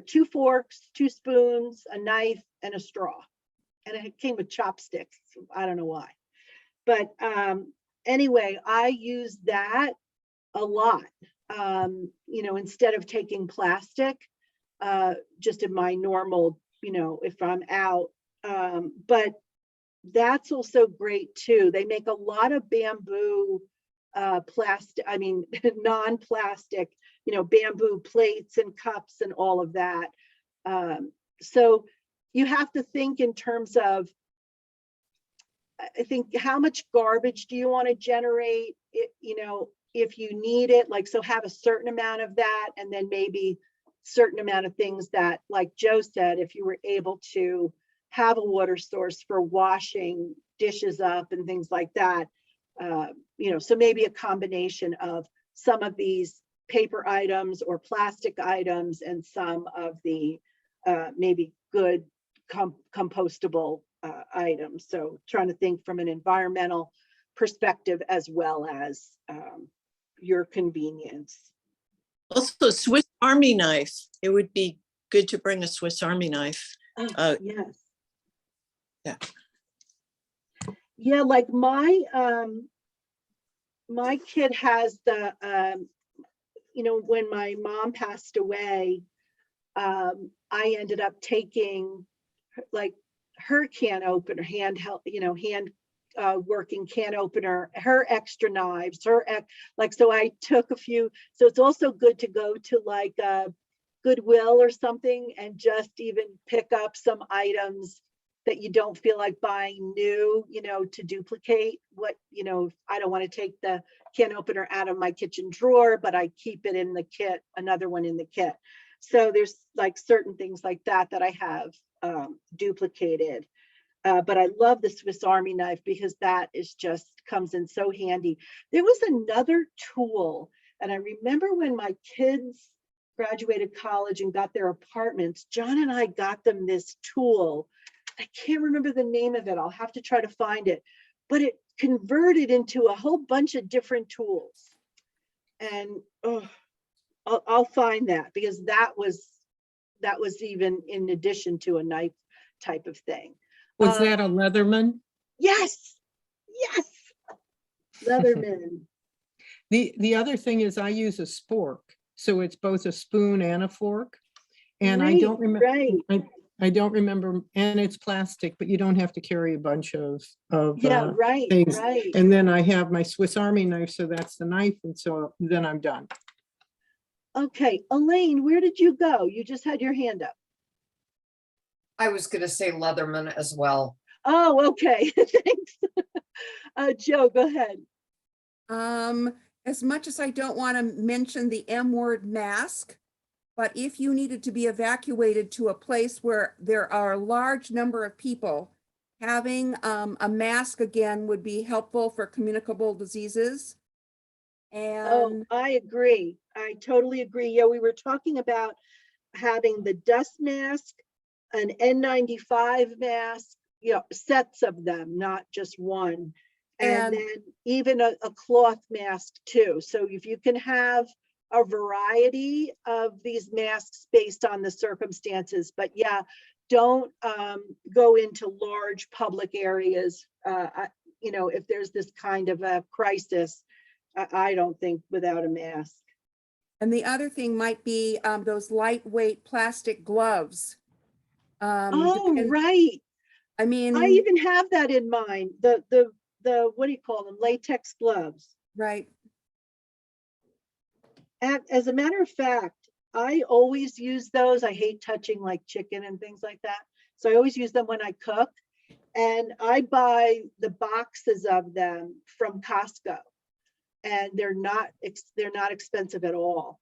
2 forks, 2 spoons, a knife, and a straw. And it came with chopsticks. I don't know why. But anyway, I use that a lot, instead of taking plastic, just in my normal, if I'm out. But that's also great too. They make a lot of bamboo, non-plastic, bamboo plates and cups and all of that. So you have to think in terms of, I think, how much garbage do you want to generate? If you need it, like, so have a certain amount of that, and then maybe certain amount of things that, like Joe said, if you were able to have a water source for washing dishes up and things like that, so maybe a combination of some of these paper items or plastic items and some of the maybe good compostable items. So trying to think from an environmental perspective as well as your convenience. Also, Swiss Army knife. It would be good to bring a Swiss Army knife. Yes. Yeah. Yeah, like my kid has the, when my mom passed away, I ended up taking like her can opener, handheld, working can opener, her extra knives, so I took a few. So it's also good to go to like Goodwill or something and just even pick up some items that you don't feel like buying new, to duplicate what, I don't want to take the can opener out of my kitchen drawer, but I keep it in the kit, another one in the kit. So there's like certain things like that I have duplicated. But I love the Swiss Army knife because that is just comes in so handy. There was another tool, and I remember when my kids graduated college and got their apartments, John and I got them this tool. I can't remember the name of it. I'll have to try to find it. But converted into a whole bunch of different tools. And I'll find that, because that was even in addition to a knife type of thing. Was that a Leatherman? Yes, yes, Leatherman. The other thing is I use a spork, so it's both a spoon and a fork. And I don't remember. Right. I don't remember, and it's plastic, but you don't have to carry a bunch of Yeah, right, things. right. And then I have my Swiss Army knife, so that's the knife, and so then I'm done. Okay, Elaine, where did you go? You just had your hand up. I was going to say Leatherman as well. Oh, okay. Thanks. Joe, go ahead. As much as I don't want to mention the M word mask, but if you needed to be evacuated to a place where there are a large number of people, having a mask again would be helpful for communicable diseases. And I agree. I totally agree. Yeah, we were talking about having the dust mask, an N95 mask, sets of them, not just one. And then even a cloth mask too. So if you can have a variety of these masks based on the circumstances, but yeah, don't go into large public areas. If there's this kind of a crisis, I don't think without a mask. And the other thing might be those lightweight plastic gloves. Right. I mean, I even have that in mind. The what do you call them? Latex gloves. Right. As a matter of fact, I always use those. I hate touching like chicken and things like that. So I always use them when I cook. And I buy the boxes of them from Costco. And they're not expensive at all.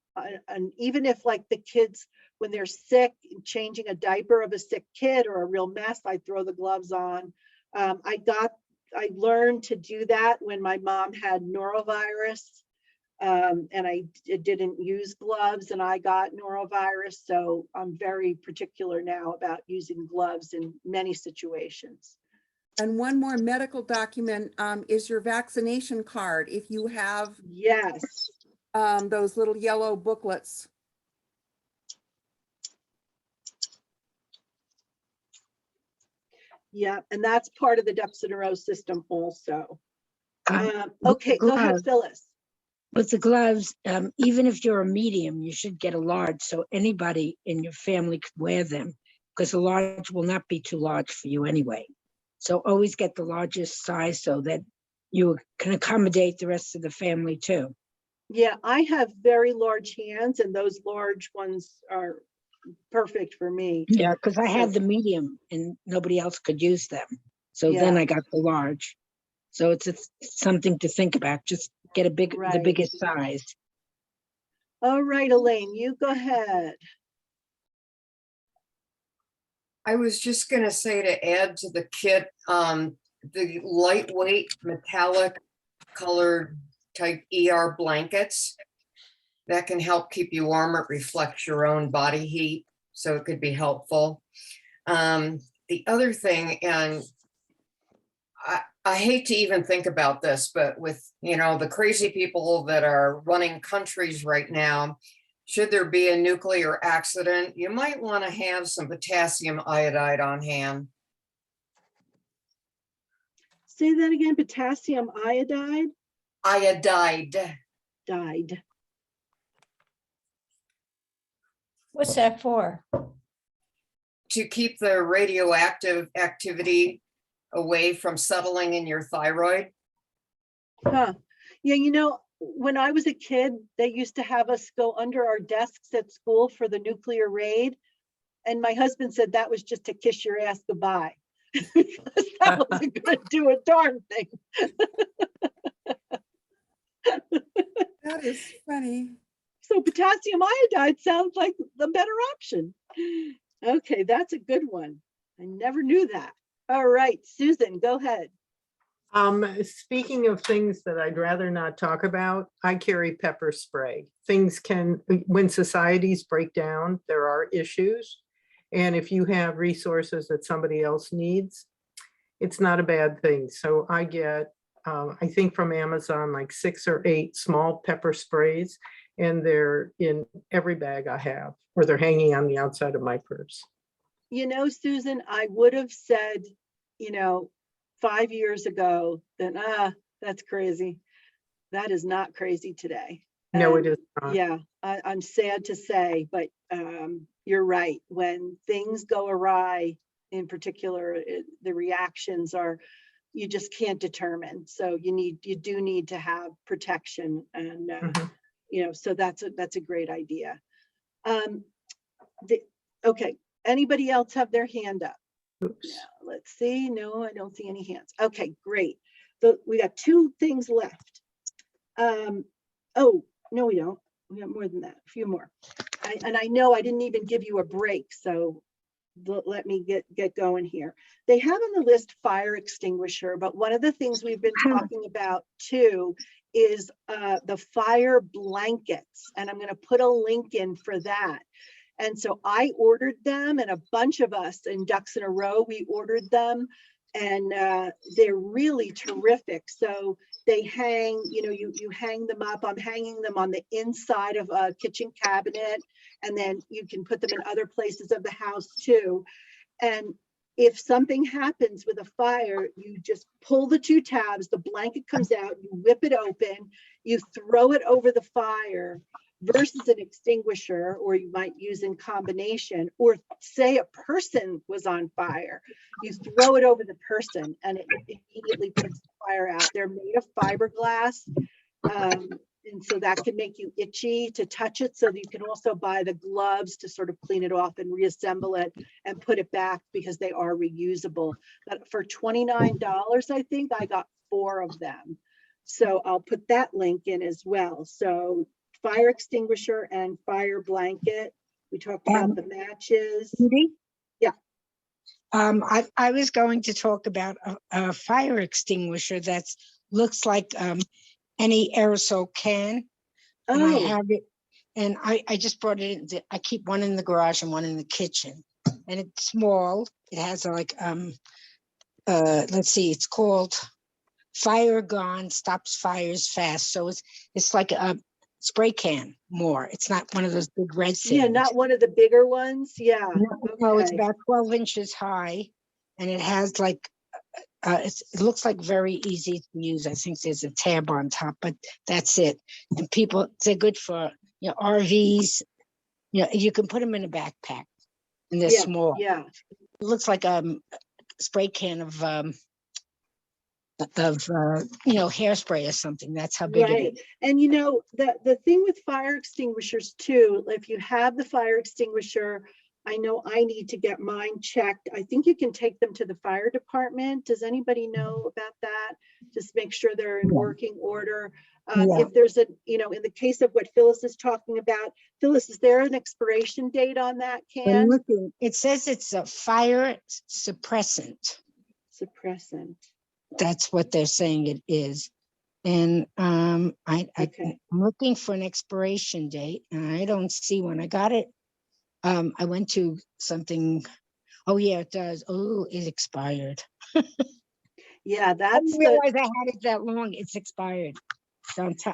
And even if like the kids, when they're sick, changing a diaper of a sick kid or a real mess, I throw the gloves on. I learned to do that when my mom had norovirus, and I didn't use gloves and I got norovirus. So I'm very particular now about using gloves in many situations. And one more medical document is your vaccination card. If you have those little yellow booklets. Yeah, and that's part of the ducks in a row system also. Okay, go ahead, Phyllis. With the gloves, even if you're a medium, you should get a large so anybody in your family could wear them, because a large will not be too large for you anyway. So always get the largest size so that you can accommodate the rest of the family too. Yeah, I have very large hands and those large ones are perfect for me. Yeah, because I had the medium and nobody else could use them. So then I got the large. So it's something to think about. Just get the biggest size. All right, Elaine, you go ahead. I was just going to say, to add to the kit, the lightweight metallic colored type ER blankets that can help keep you warm. It reflects your own body heat, so it could be helpful. The other thing, and I hate to even think about this, but with, the crazy people that are running countries right now, should there be a nuclear accident, you might want to have some potassium iodide on hand. Say that again, potassium iodide? Iodide. Died. What's that for? To keep the radioactive activity away from settling in your thyroid. Huh. Yeah, when I was a kid, they used to have us go under our desks at school for the nuclear raid. And my husband said that was just to kiss your ass goodbye. Because that wasn't going to do a darn thing. That is funny. So potassium iodide sounds like the better option. Okay, that's a good one. I never knew that. All right, Susan, go ahead. Speaking of things that I'd rather not talk about, I carry pepper spray. When societies break down, there are issues. And if you have resources that somebody else needs, it's not a bad thing. So I get I think from Amazon, like 6 or 8 small pepper sprays, and they're in every bag I have, or they're hanging on the outside of my purse. You know, Susan, I would have said, 5 years ago, then, that's crazy. That is not crazy today. No, it And is not. yeah, I'm sad to say, but you're right. When things go awry, in particular, the reactions are, you just can't determine. So you do need to have protection, and so that's a great idea. Okay, anybody else have their hand up? Oops. Let's see. No, I don't see any hands. Okay, great. We got 2 things left. Oh, no, we don't. We got more than that, a few more. I know I didn't even give you a break, so let me get going here. They have on the list fire extinguisher, but one of the things we've been talking about too is the fire blankets, and I'm going to put a link in for that. And so I ordered them, and a bunch of us in Ducks in a Row, we ordered them, and they're really terrific. So they hang, you hang them up. I'm hanging them on the inside of a kitchen cabinet, and then you can put them in other places of the house too. And if something happens with a fire, you just pull the 2 tabs, the blanket comes out, you whip it open, you throw it over the fire, versus an extinguisher, or you might use in combination, or say a person was on fire, you throw it over the person and it immediately puts the fire out. They're made of fiberglass, and so that can make you itchy to touch it. So you can also buy the gloves to sort of clean it off and reassemble it and put it back, because they are reusable. But for $29, I think I got 4 of them. So I'll put that link in as well. So fire extinguisher and fire blanket. We talked about the matches. Judy? Yeah. I was going to talk about a fire extinguisher that looks like any aerosol can. And I have it, and I just brought it in. I keep one in the garage and one in the kitchen. And it's small. It has like, let's see, it's called Fire Gone, Stops Fires Fast. So it's like a spray can more. It's not one of those big red things. Yeah, not one of the bigger ones. Yeah. No, it's about 12 inches high, and it has like, it looks like very easy to use. I think there's a tab on top, but that's it. And they're good for, RVs. You can put them in a backpack, and they're small. Yeah. It looks like a spray can of hairspray or something. That's how big it is. And the thing with fire extinguishers too, if you have the fire extinguisher, I know I need to get mine checked. I think you can take them to the fire department. Does anybody know about that? Just make sure they're in working order. If there's in the case of what Phyllis is talking about, Phyllis, is there an expiration date on that can? It says it's a fire suppressant. That's what they're saying it is. And I'm looking for an expiration date, and I don't see one. I got it. I went to something. Oh yeah, it does. Oh, it expired. Yeah, that's. I didn't realize I had it that long. It's expired.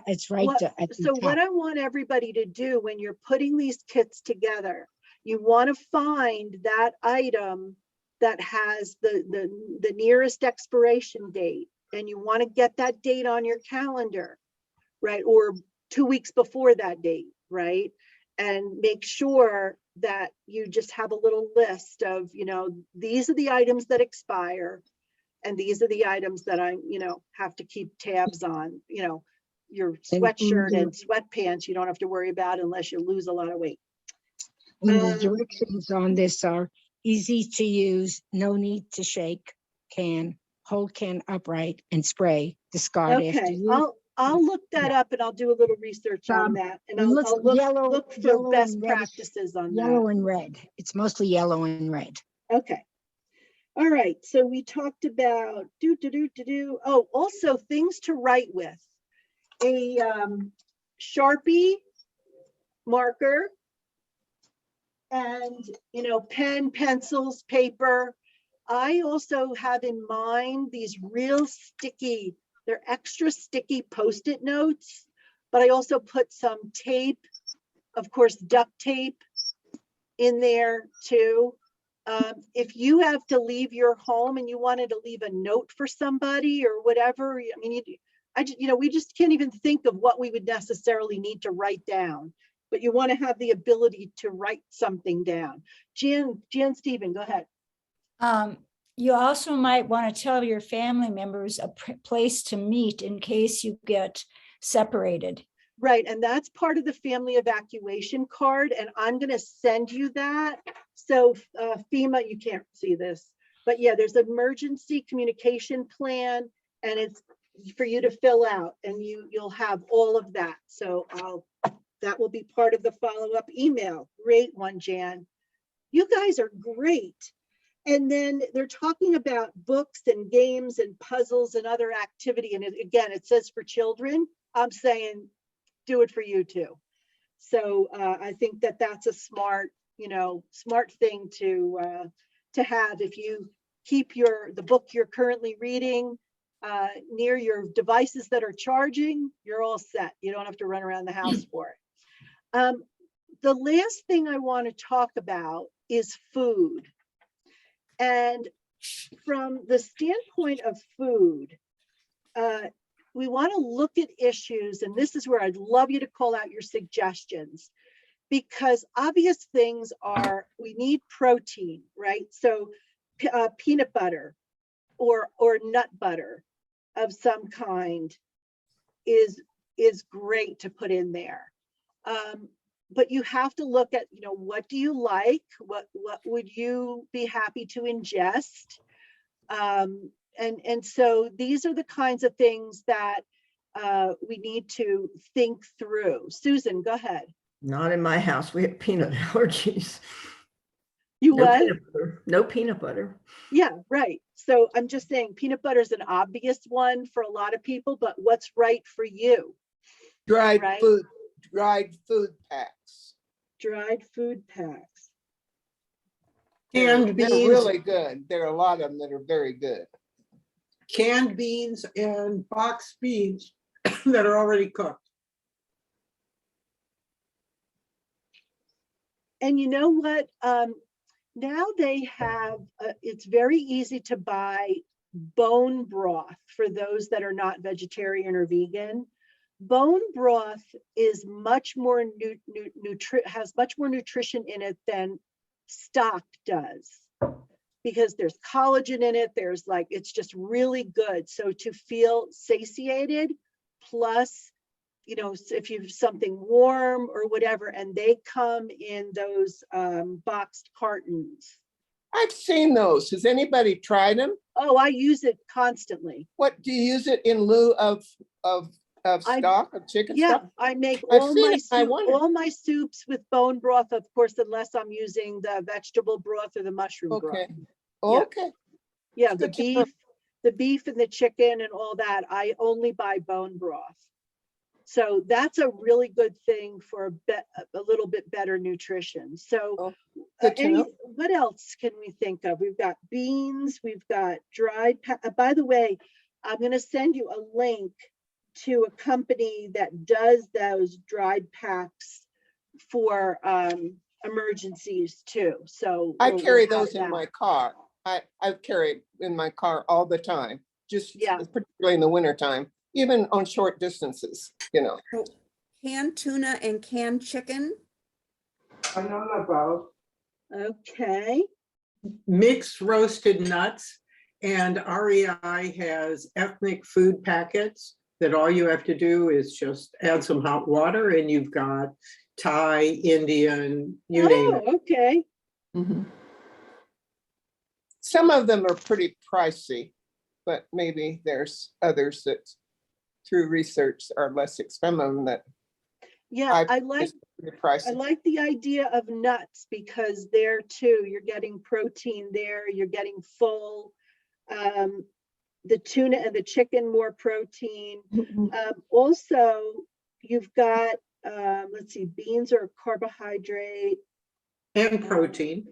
It's right. So what I want everybody to do when you're putting these kits together, you want to find that item that has the nearest expiration date, and you want to get that date on your calendar, right? Or 2 weeks before that date, right? And make sure that you just have a little list of, these are the items that expire, and these are the items that I, have to keep tabs on. Your sweatshirt and sweatpants, you don't have to worry about unless you lose a lot of weight. The directions on this are easy to use, no need to shake can, hold can upright, and spray, discard after use. I'll look that up, and I'll do a little research on that, and I'll look for best practices on that. Yellow and red. It's mostly yellow and red. Okay. All right. So we talked about Oh, also things to write with. A Sharpie marker, and pen, pencils, paper. I also have in mind these real sticky, They're extra sticky Post-it notes, but I also put some tape, of course, duct tape in there too. If you have to leave your home and you wanted to leave a note for somebody or whatever, I mean, we just can't even think of what we would necessarily need to write down, but you want to have the ability to write something down. Jan Stephen, go ahead. You also might want to tell your family members a place to meet in case you get separated. Right, and that's part of the family evacuation card, and I'm going to send you that. So FEMA, you can't see this, but yeah, there's an emergency communication plan, and it's for you to fill out, and you'll have all of that. So that will be part of the follow-up email. Great one, Jan. You guys are great. And then they're talking about books and games and puzzles and other activity. And again, it says for children. I'm saying do it for you too. So I think that that's a smart thing to have. If you keep the book you're currently reading near your devices that are charging, you're all set. You don't have to run around the house for it. The last thing I want to talk about is food. And from the standpoint of food, we want to look at issues, and this is where I'd love you to call out your suggestions, because obvious things are we need protein, right? So peanut butter or nut butter of some kind is great to put in there. But you have to look at, what do you like? What would you be happy to ingest? And so these are the kinds of things that we need to think through. Susan, go ahead. Not in my house. We have peanut allergies. You No what? peanut butter. No peanut butter. Yeah, right. So I'm just saying peanut butter is an obvious one for a lot of people, but what's right for you? Dried right? food packs. Dried food packs. They're really good. There are a lot of them that are very good. Canned beans and boxed beans that are already cooked. And you know what? Now they have, it's very easy to buy bone broth for those that are not vegetarian or vegan. Bone broth is much more has much more nutrition in it than stock does, because there's collagen in it. There's it's just really good. So to feel satiated, plus, if you have something warm or whatever, and they come in those boxed cartons. I've seen those. Has anybody tried them? Oh, I use it constantly. What do you use it in lieu of stock, of chicken stock? Yeah, I make I've all seen my it. all my soups with bone broth, of course, unless I'm using the vegetable broth or the mushroom broth. Okay. Yeah, the beef and the chicken and all that, I only buy bone broth. So that's a really good thing for a little bit better nutrition. So what else can we think of? We've got beans, we've got dried, by the way, I'm going to send you a link to a company that does those dried packs for emergencies too. So I carry those in my car. I carry it in my car all the time, particularly in the wintertime, even on short distances, So, canned tuna and canned chicken. I know about. Okay. Mixed roasted nuts, and REI has ethnic food packets that all you have to do is just add some hot water and you've got Thai, Indian, you name it. Okay. Mm-hmm. Some of them are pretty pricey, but maybe there's others that through research are less expensive. I like the idea of nuts, because there too, you're getting protein there, you're getting full. The tuna and the chicken, more protein. Also, you've got, let's see, beans are a carbohydrate. And protein.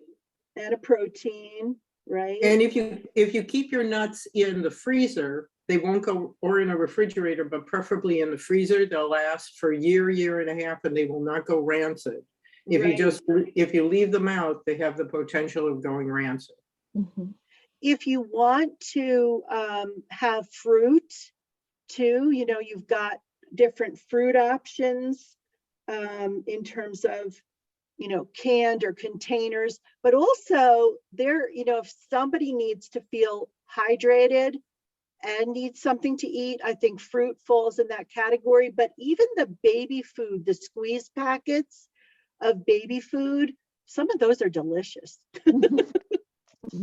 And a protein. right? And if you keep your nuts in the freezer, they won't go, or in a refrigerator, but preferably in the freezer, they'll last for a year and a half, and they will not go rancid. If you leave them out, they have the potential of going rancid. If you want to have fruit too, you've got different fruit options in terms of, canned or containers, but also if somebody needs to feel hydrated and needs something to eat, I think fruit falls in that category. But even the baby food, the squeeze packets of baby food, some of those are delicious.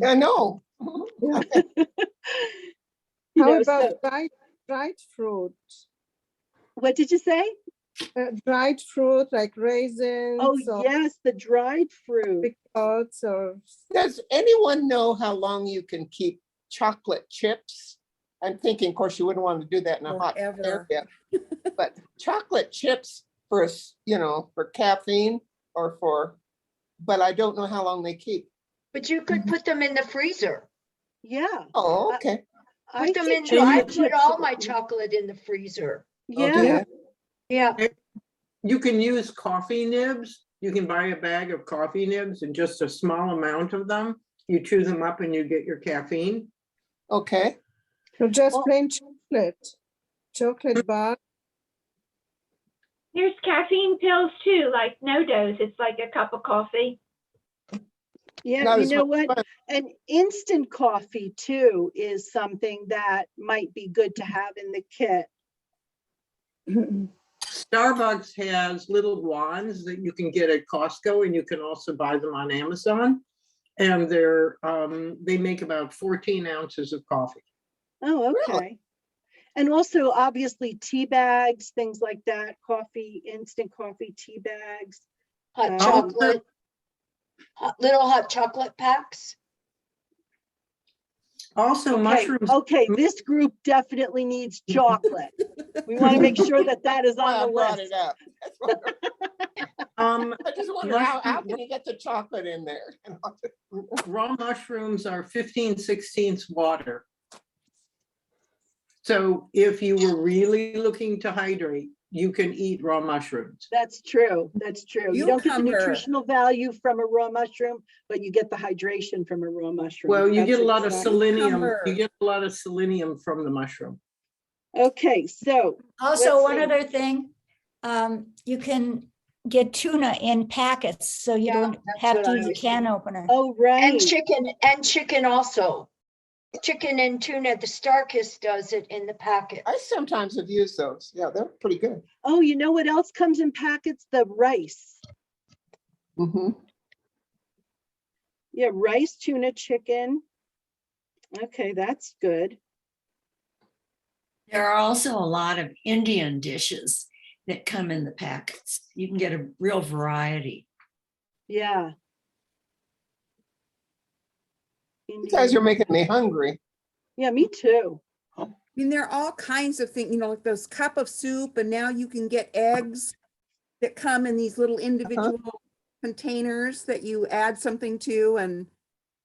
I know. How about dried fruit? What did you say? Dried fruit like raisins. Oh, yes, the dried fruit. Does anyone know how long you can keep chocolate chips? I'm thinking, of course, you wouldn't want to do that in a hot area, but chocolate chips for caffeine but I don't know how long they keep. But you could put them in the freezer. Yeah. Oh, okay. I put all my chocolate in the freezer. Yeah. Yeah. You can use coffee nibs. You can buy a bag of coffee nibs and just a small amount of them. You chew them up and you get your caffeine. Okay. So just plain chocolate bar. There's caffeine pills too, like no dose. It's like a cup of coffee. Yeah, you know what? And instant coffee too is something that might be good to have in the kit. Starbucks has little wands that you can get at Costco, and you can also buy them on Amazon. And they make about 14 ounces of coffee. Oh, okay. Really? And also obviously tea bags, things like that, instant coffee tea bags. Hot chocolate, little hot chocolate packs. Also mushrooms. Okay, this group definitely needs chocolate. We want to make sure that is on the brought list. it up. I just wonder how can you get the chocolate in there? Raw mushrooms are 15/16 water. So if you were really looking to hydrate, you can eat raw mushrooms. That's true. That's true. You don't get the nutritional value from a raw mushroom, but you get the hydration from a raw mushroom. Well, you get a lot of selenium. You get a lot of selenium from the mushroom. Okay, so also one other thing, you can get tuna in packets, so you don't have to use a can opener. Oh, right. And chicken also. Chicken and tuna, the Starkist does it in the packet. I sometimes have used those. Yeah, they're pretty good. Oh, you know what else comes in packets? The rice. Yeah, rice, tuna, chicken. Okay, that's good. There are also a lot of Indian dishes that come in the packets. You can get a real variety. Yeah. You guys are making me hungry. Yeah, me too. I mean, there are all kinds of things, like those cup of soup, and now you can get eggs that come in these little individual containers that you add something to. And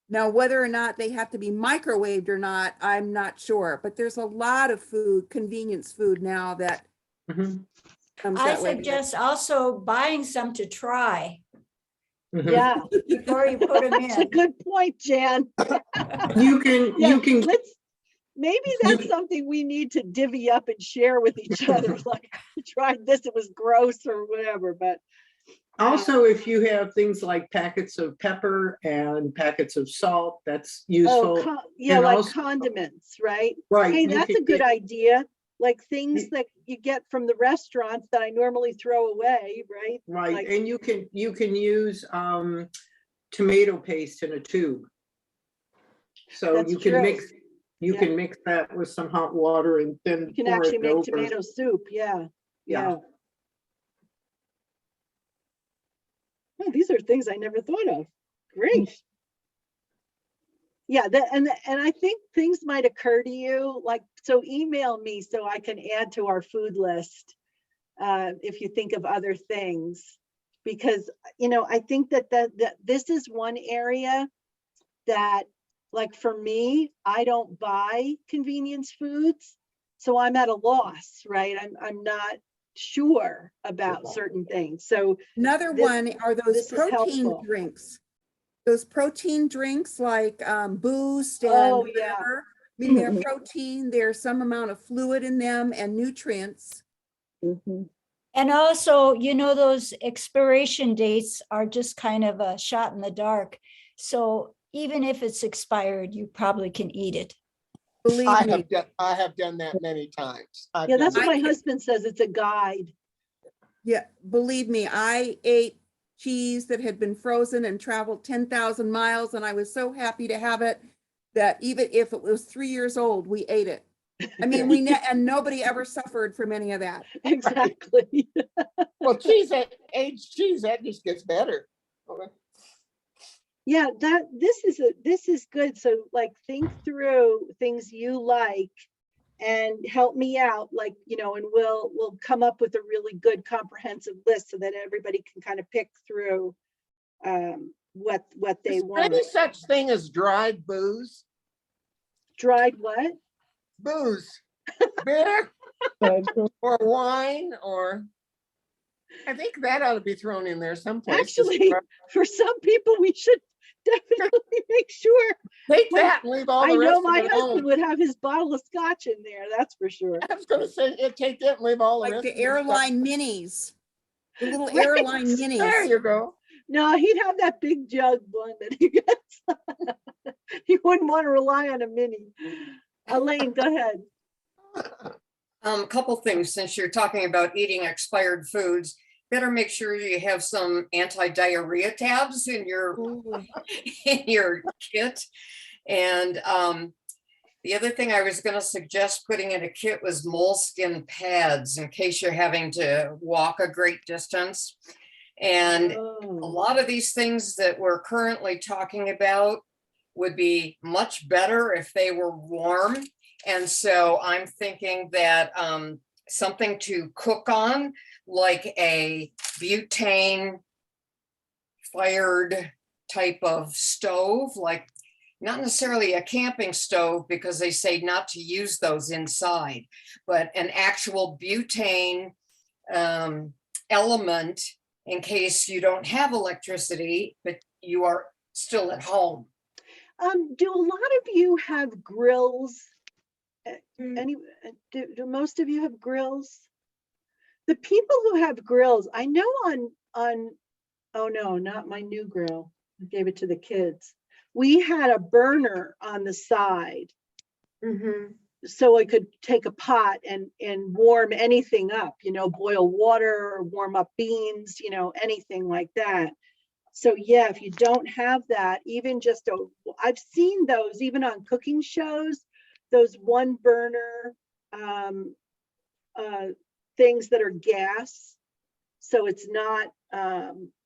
now whether or not they have to be microwaved or not, I'm not sure, but there's a lot of food, convenience food now that comes I that way. suggest also buying some to try. Yeah. Before you put them in. That's a good point, Jan. You can maybe that's something we need to divvy up and share with each other. Like, I tried this, it was gross or whatever, but. Also, if you have things like packets of pepper and packets of salt, that's useful. Oh, yeah, and like also, condiments, right? Right. Hey, that's a good idea. Like things that you get from the restaurants that I normally throw away, right? Right, Like, and you can use tomato paste in a tube. So That's you can true. mix that with some hot water and then you can pour actually it make over. tomato soup. Yeah. Yeah. Oh, these are things I never thought of. Great. Yeah, and I think things might occur to you, like, so email me so I can add to our food list if you think of other things, because I think that this is one area that Like for me, I don't buy convenience foods, so I'm at a loss, right? I'm not sure about certain things. So Another this- one are those this is protein helpful. drinks. Those protein drinks like Boost and Oh, yeah. whatever. I mean, they're protein, there's some amount of fluid in them and nutrients. And also, you know, those expiration dates are just kind of a shot in the dark. So even if it's expired, you probably can eat it. Believe I me. have done that many times. Yeah, that's what my husband says. It's a guide. Yeah, believe me, I ate cheese that had been frozen and traveled 10,000 miles, and I was so happy to have it that even if it was 3 years old, we ate it. I mean, and nobody ever suffered from any of that. Exactly. Well, cheese, aged cheese, that just gets better. Okay. Yeah, this is good. So like think through things you like and help me out, like, you know, and we'll come up with a really good comprehensive list so that everybody can kind of pick through what they Is there want. any such thing as dried booze? Dried what? Booze. Beer or wine, or I think that ought to be thrown in there someplace. Actually, for some people, we should definitely make sure. Take that and leave all the I rest know of my it husband home. would have his bottle of scotch in there, that's for sure. I was going to say, take that and leave all the Like rest the of it airline minis, the little Right. airline minis. There you go. No, he'd have that big jug one that he gets. He wouldn't want to rely on a mini. Elaine, go ahead. A couple things, since you're talking about eating expired foods, better make sure you have some anti-diarrhea tabs in your kit. And the other thing I was going to suggest putting in a kit was moleskin pads in case you're having to walk a great distance. And a lot of these things that we're currently talking about would be much better if they were warm. And so I'm thinking that something to cook on, like a butane fired type of stove, like not necessarily a camping stove, because they say not to use those inside, but an actual butane element in case you don't have electricity, but you are still at home. Do a lot of you have grills? Do most of you have grills? The people who have grills, I know on oh no, not my new grill. I gave it to the kids. We had a burner on the side. So I could take a pot and warm anything up, you know, boil water or warm up beans, you know, anything like that. So yeah, if you don't have that, even just I've seen those even on cooking shows, those one burner things that are gas. So it's not,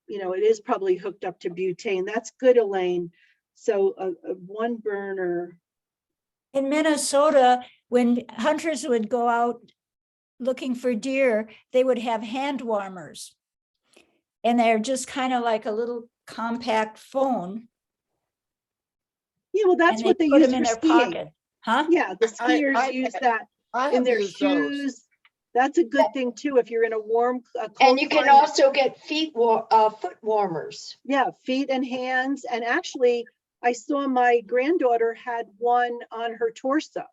you know, it is probably hooked up to butane. That's good, Elaine. So a one burner. In Minnesota, when hunters would go out looking for deer, they would have hand warmers. And they're just kind of like a little compact phone. Yeah, well, that's And what they put use them in for their skiing. pocket. Huh? Yeah, the skiers use that in their shoes. That's a good thing too, if you're in a warm, And you can also get foot warmers. Yeah, feet and hands. And actually, I saw my granddaughter had one on her torso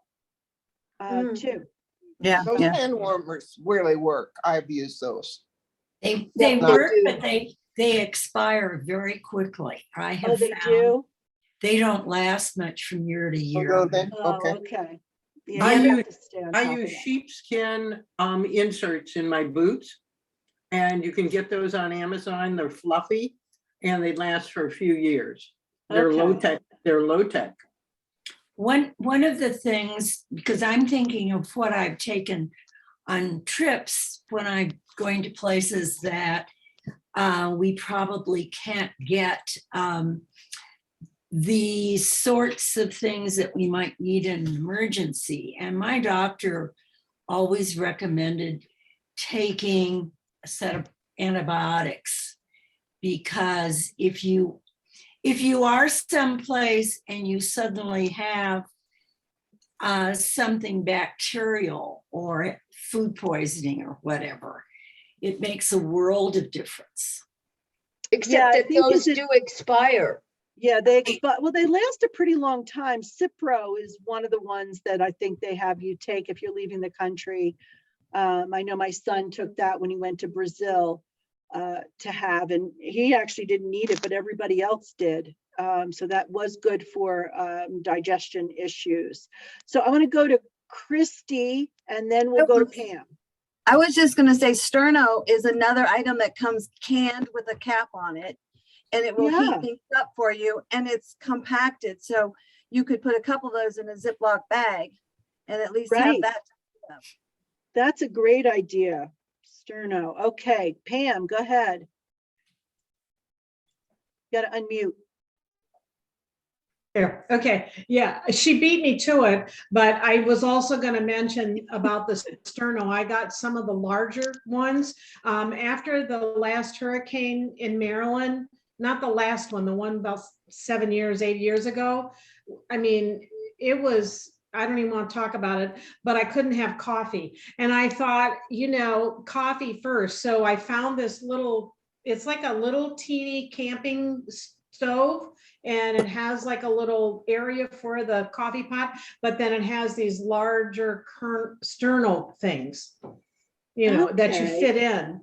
too. Yeah, those hand warmers really work. I've used those. They Yeah, work, do. but they expire very quickly. I have they found do? they don't last much from year to year. Okay. Yeah, I you have use, to stay on I top of use that. sheepskin inserts in my boots, and you can get those on Amazon. They're fluffy and they last for a few years. They're low tech. They're low tech. One of the things, because I'm thinking of what I've taken on trips when I'm going to places that we probably can't get the sorts of things that we might need in an emergency. And my doctor always recommended taking a set of antibiotics, because if you if you are someplace and you suddenly have something bacterial or food poisoning or whatever, it makes a world of difference. Except that those do expire. Yeah, they expire. Well, they last a pretty long time. Cipro is one of the ones that I think they have you take if you're leaving the country. I know my son took that when he went to Brazil to have, and he actually didn't need it, but everybody else did. So that was good for digestion issues. So I want to go to Christy, and then we'll go to Pam. I was just going to say Sterno is another item that comes canned with a cap on it, and it will heat things up for you, and it's compacted. So you could put a couple of those in a Ziploc bag and at least have that. That's a great idea, Sterno. Okay, Pam, go ahead. You got to unmute. There. Okay. Yeah, she beat me to it, but I was also going to mention about the Sterno. I got some of the larger ones after the last hurricane in Maryland. Not the last one, the one about 8 years ago. I mean, it was, I don't even want to talk about it, but I couldn't have coffee. And I thought, you know, coffee first. So I found this little, it's like a little teeny camping stove, and it has like a little area for the coffee pot, but then it has these larger Sterno things, you know, that you fit in.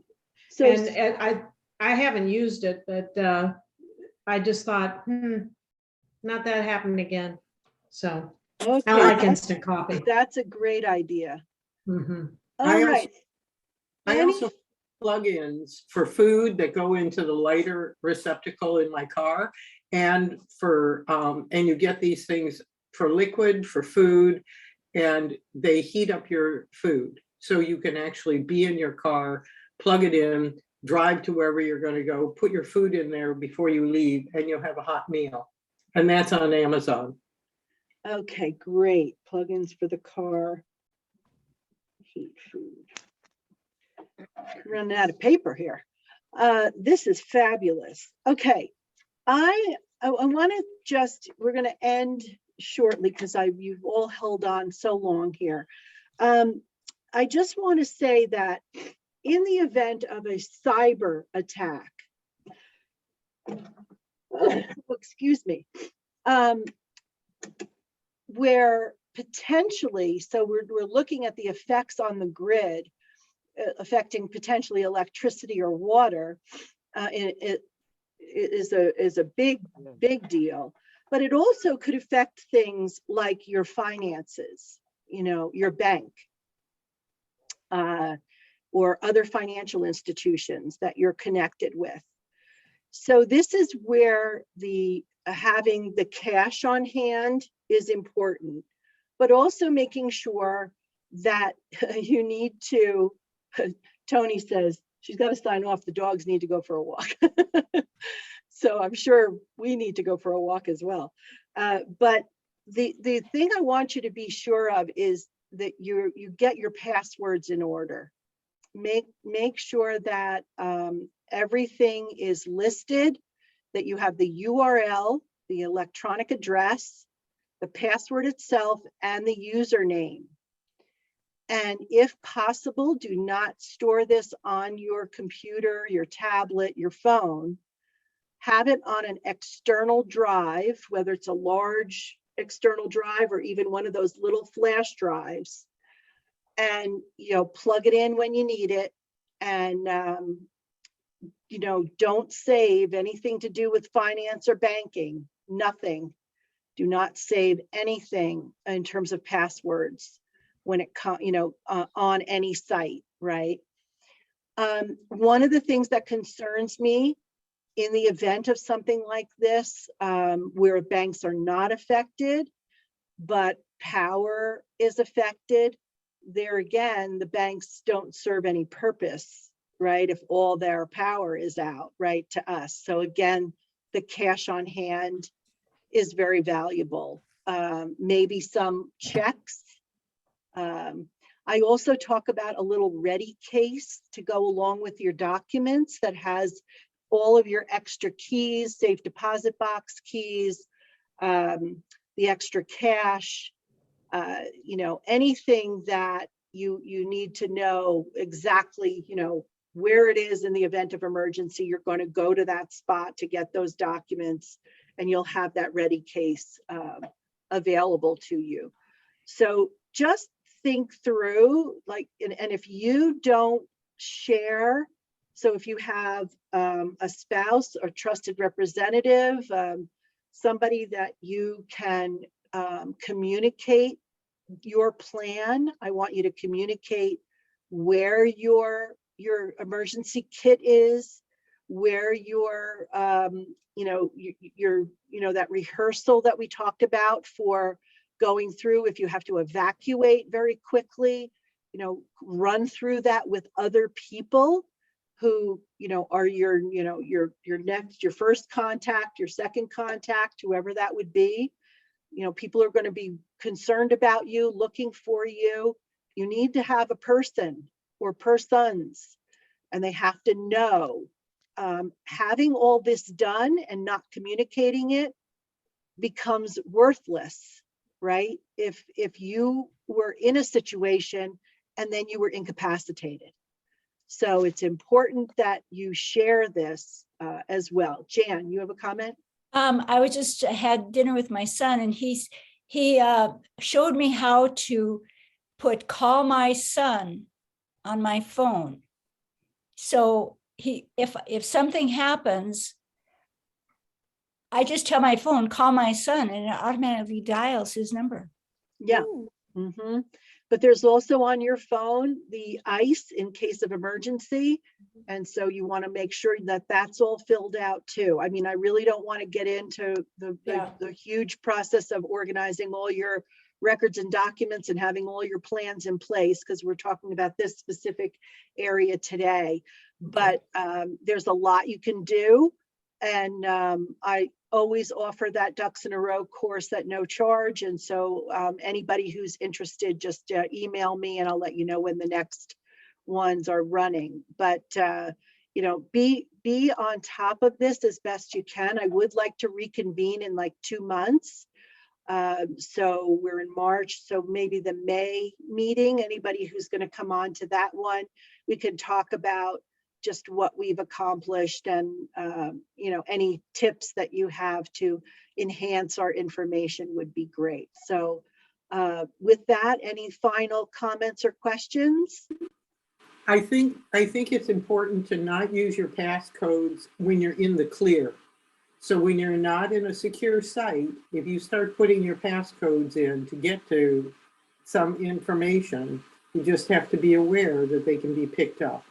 So, and I haven't used it, but I just thought, not that happened again. So I like instant coffee. That's a great idea. Mm-hmm. All right. I also plug-ins for food that go into the lighter receptacle in my car, and for and you get these things for liquid, for food, and they heat up your food. So you can actually be in your car, plug it in, drive to wherever you're going to go, put your food in there before you leave, and you'll have a hot meal. And that's on Amazon. Okay, great. Plugins for the car. Heat food. Running out of paper here. This is fabulous. Okay, I want to just, we're going to end shortly because you've all held on so long here. I just want to say that in the event of a cyber attack, excuse me, where potentially, so we're looking at the effects on the grid, affecting potentially electricity or water, it is a big deal. But it also could affect things like your finances, you know, your bank, or other financial institutions that you're connected with. So this is where the having the cash on hand is important, but also making sure that you need to, Tony says she's got to sign off, the dogs need to go for a walk. So I'm sure we need to go for a walk as well. But the thing I want you to be sure of is that you get your passwords in order. Make sure that everything is listed, that you have the URL, the electronic address, the password itself, and the username. And if possible, do not store this on your computer, your tablet, your phone. Have it on an external drive, whether it's a large external drive or even one of those little flash drives. And, you know, plug it in when you need it. And, you know, don't save anything to do with finance or banking, nothing. Do not save anything in terms of passwords when it comes, you know, on any site, right? One of the things that concerns me in the event of something like this, where banks are not affected, but power is affected, there again, the banks don't serve any purpose, right? If all their power is out, right, to us. So again, the cash on hand is very valuable. Maybe some checks. I also talk about a little ready case to go along with your documents that has all of your extra keys, safe deposit box keys, the extra cash, anything that you need to know exactly, where it is in the event of emergency. You're going to go to that spot to get those documents, and you'll have that ready case available to you. So just think through, and if you don't share, so if you have a spouse or trusted representative, somebody that you can communicate your plan, I want you to communicate where your emergency kit is, where your that rehearsal that we talked about for going through if you have to evacuate very quickly, run through that with other people who are your first contact, your second contact, whoever that would be. People are going to be concerned about you, looking for you. You need to have a person or persons, and they have to know. Having all this done and not communicating it becomes worthless, right? If you were in a situation and then you were incapacitated. So it's important that you share this as well. Jan, you have a comment? I was just had dinner with my son, and he showed me how to call my son on my phone. So if something happens, I just tell my phone, call my son, and it automatically dials his number. Yeah. But there's also on your phone the ICE in case of emergency. And so you want to make sure that that's all filled out too. I mean, I really don't want to get into the huge process of organizing all your records and documents and having all your plans in place, because we're talking about this specific area today. But there's a lot you can do. And I always offer that Ducks in a Row course at no charge. And so anybody who's interested, just email me and I'll let you know when the next ones are running. But, be on top of this as best you can. I would like to reconvene in like 2 months. So we're in March, so maybe the May meeting, anybody who's going to come on to that one, we can talk about just what we've accomplished and, any tips that you have to enhance our information would be great. So with that, any final comments or questions? I think it's important to not use your passcodes when you're in the clear. So when you're not in a secure site, if you start putting your passcodes in to get to some information, you just have to be aware that they can be picked up.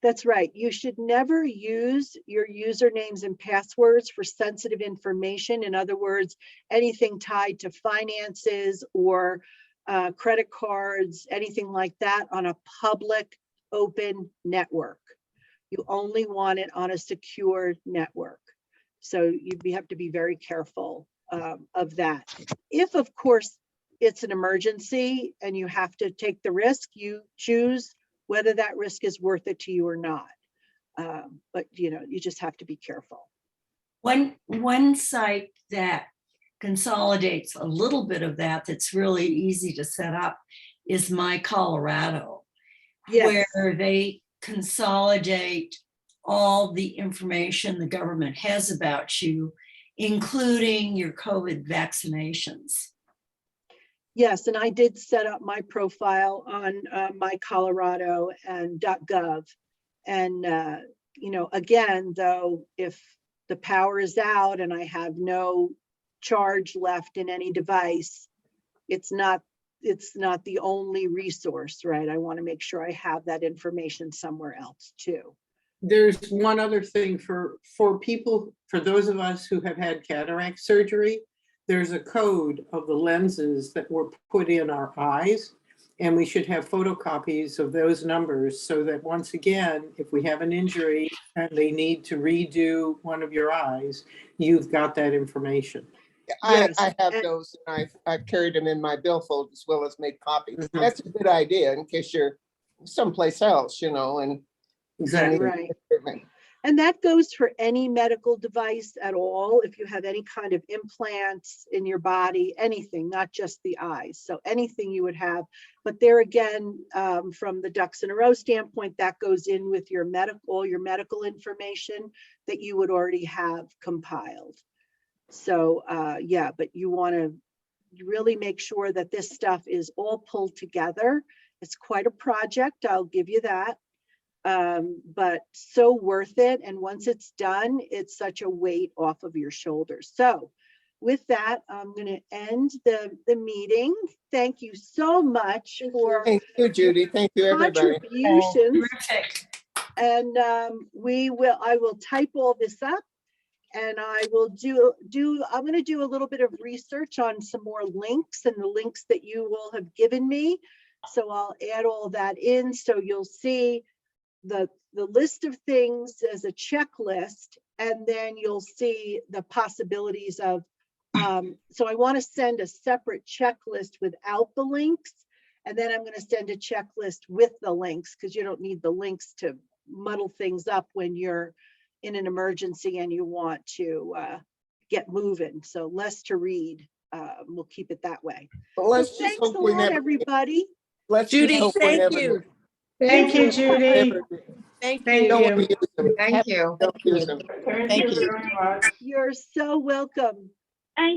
That's right. You should never use your usernames and passwords for sensitive information. In other words, anything tied to finances or credit cards, anything like that on a public open network. You only want it on a secure network. So you have to be very careful of that. If, of course, it's an emergency and you have to take the risk, you choose whether that risk is worth it to you or not. But you just have to be careful. One site that consolidates a little bit of that's really easy to set up is My Colorado, yes, where they consolidate all the information the government has about you, including your COVID vaccinations. Yes, and I did set up my profile on My Colorado and .gov. And, again, though, if the power is out and I have no charge left in any device, it's not the only resource, right? I want to make sure I have that information somewhere else too. There's one other thing for people, for those of us who have had cataract surgery, there's a code of the lenses that were put in our eyes, and we should have photocopies of those numbers so that once again, if we have an injury and they need to redo one of your eyes, you've got that information. Yes, I have those, and I've carried them in my billfold as well as made copies. Mhm. That's a good idea in case you're someplace else, and Exactly. Right. And that goes for any medical device at all. If you have any kind of implants in your body, anything, not just the eyes. So anything you would have. But there again, from the ducks in a row standpoint, that goes in with your medical information that you would already have compiled. So yeah, but you want to really make sure that this stuff is all pulled together. It's quite a project, I'll give you that. But so worth it. And once it's done, it's such a weight off of your shoulders. So with that, I'm going to end the meeting. Thank you so much for Thank you, Judy. Thank you, everybody. contributions. And I will type all this up, and I will I'm going to do a little bit of research on some more links and the links that you all have given me. So I'll add all that in. So you'll see the list of things as a checklist, and then you'll see the possibilities of, so I want to send a separate checklist without the links, and then I'm going to send a checklist with the links, because you don't need the links to muddle things up when you're in an emergency and you want to get moving. So less to read. We'll keep it that way. But let's So just thanks hope a we lot, never. everybody. Let's Judy, just hope we thank never. you. Thank you, Judy. Thank Thank you. Don't you. use them. Thank you. Don't use them. Thank Thank you you. very much. You're so welcome. Thank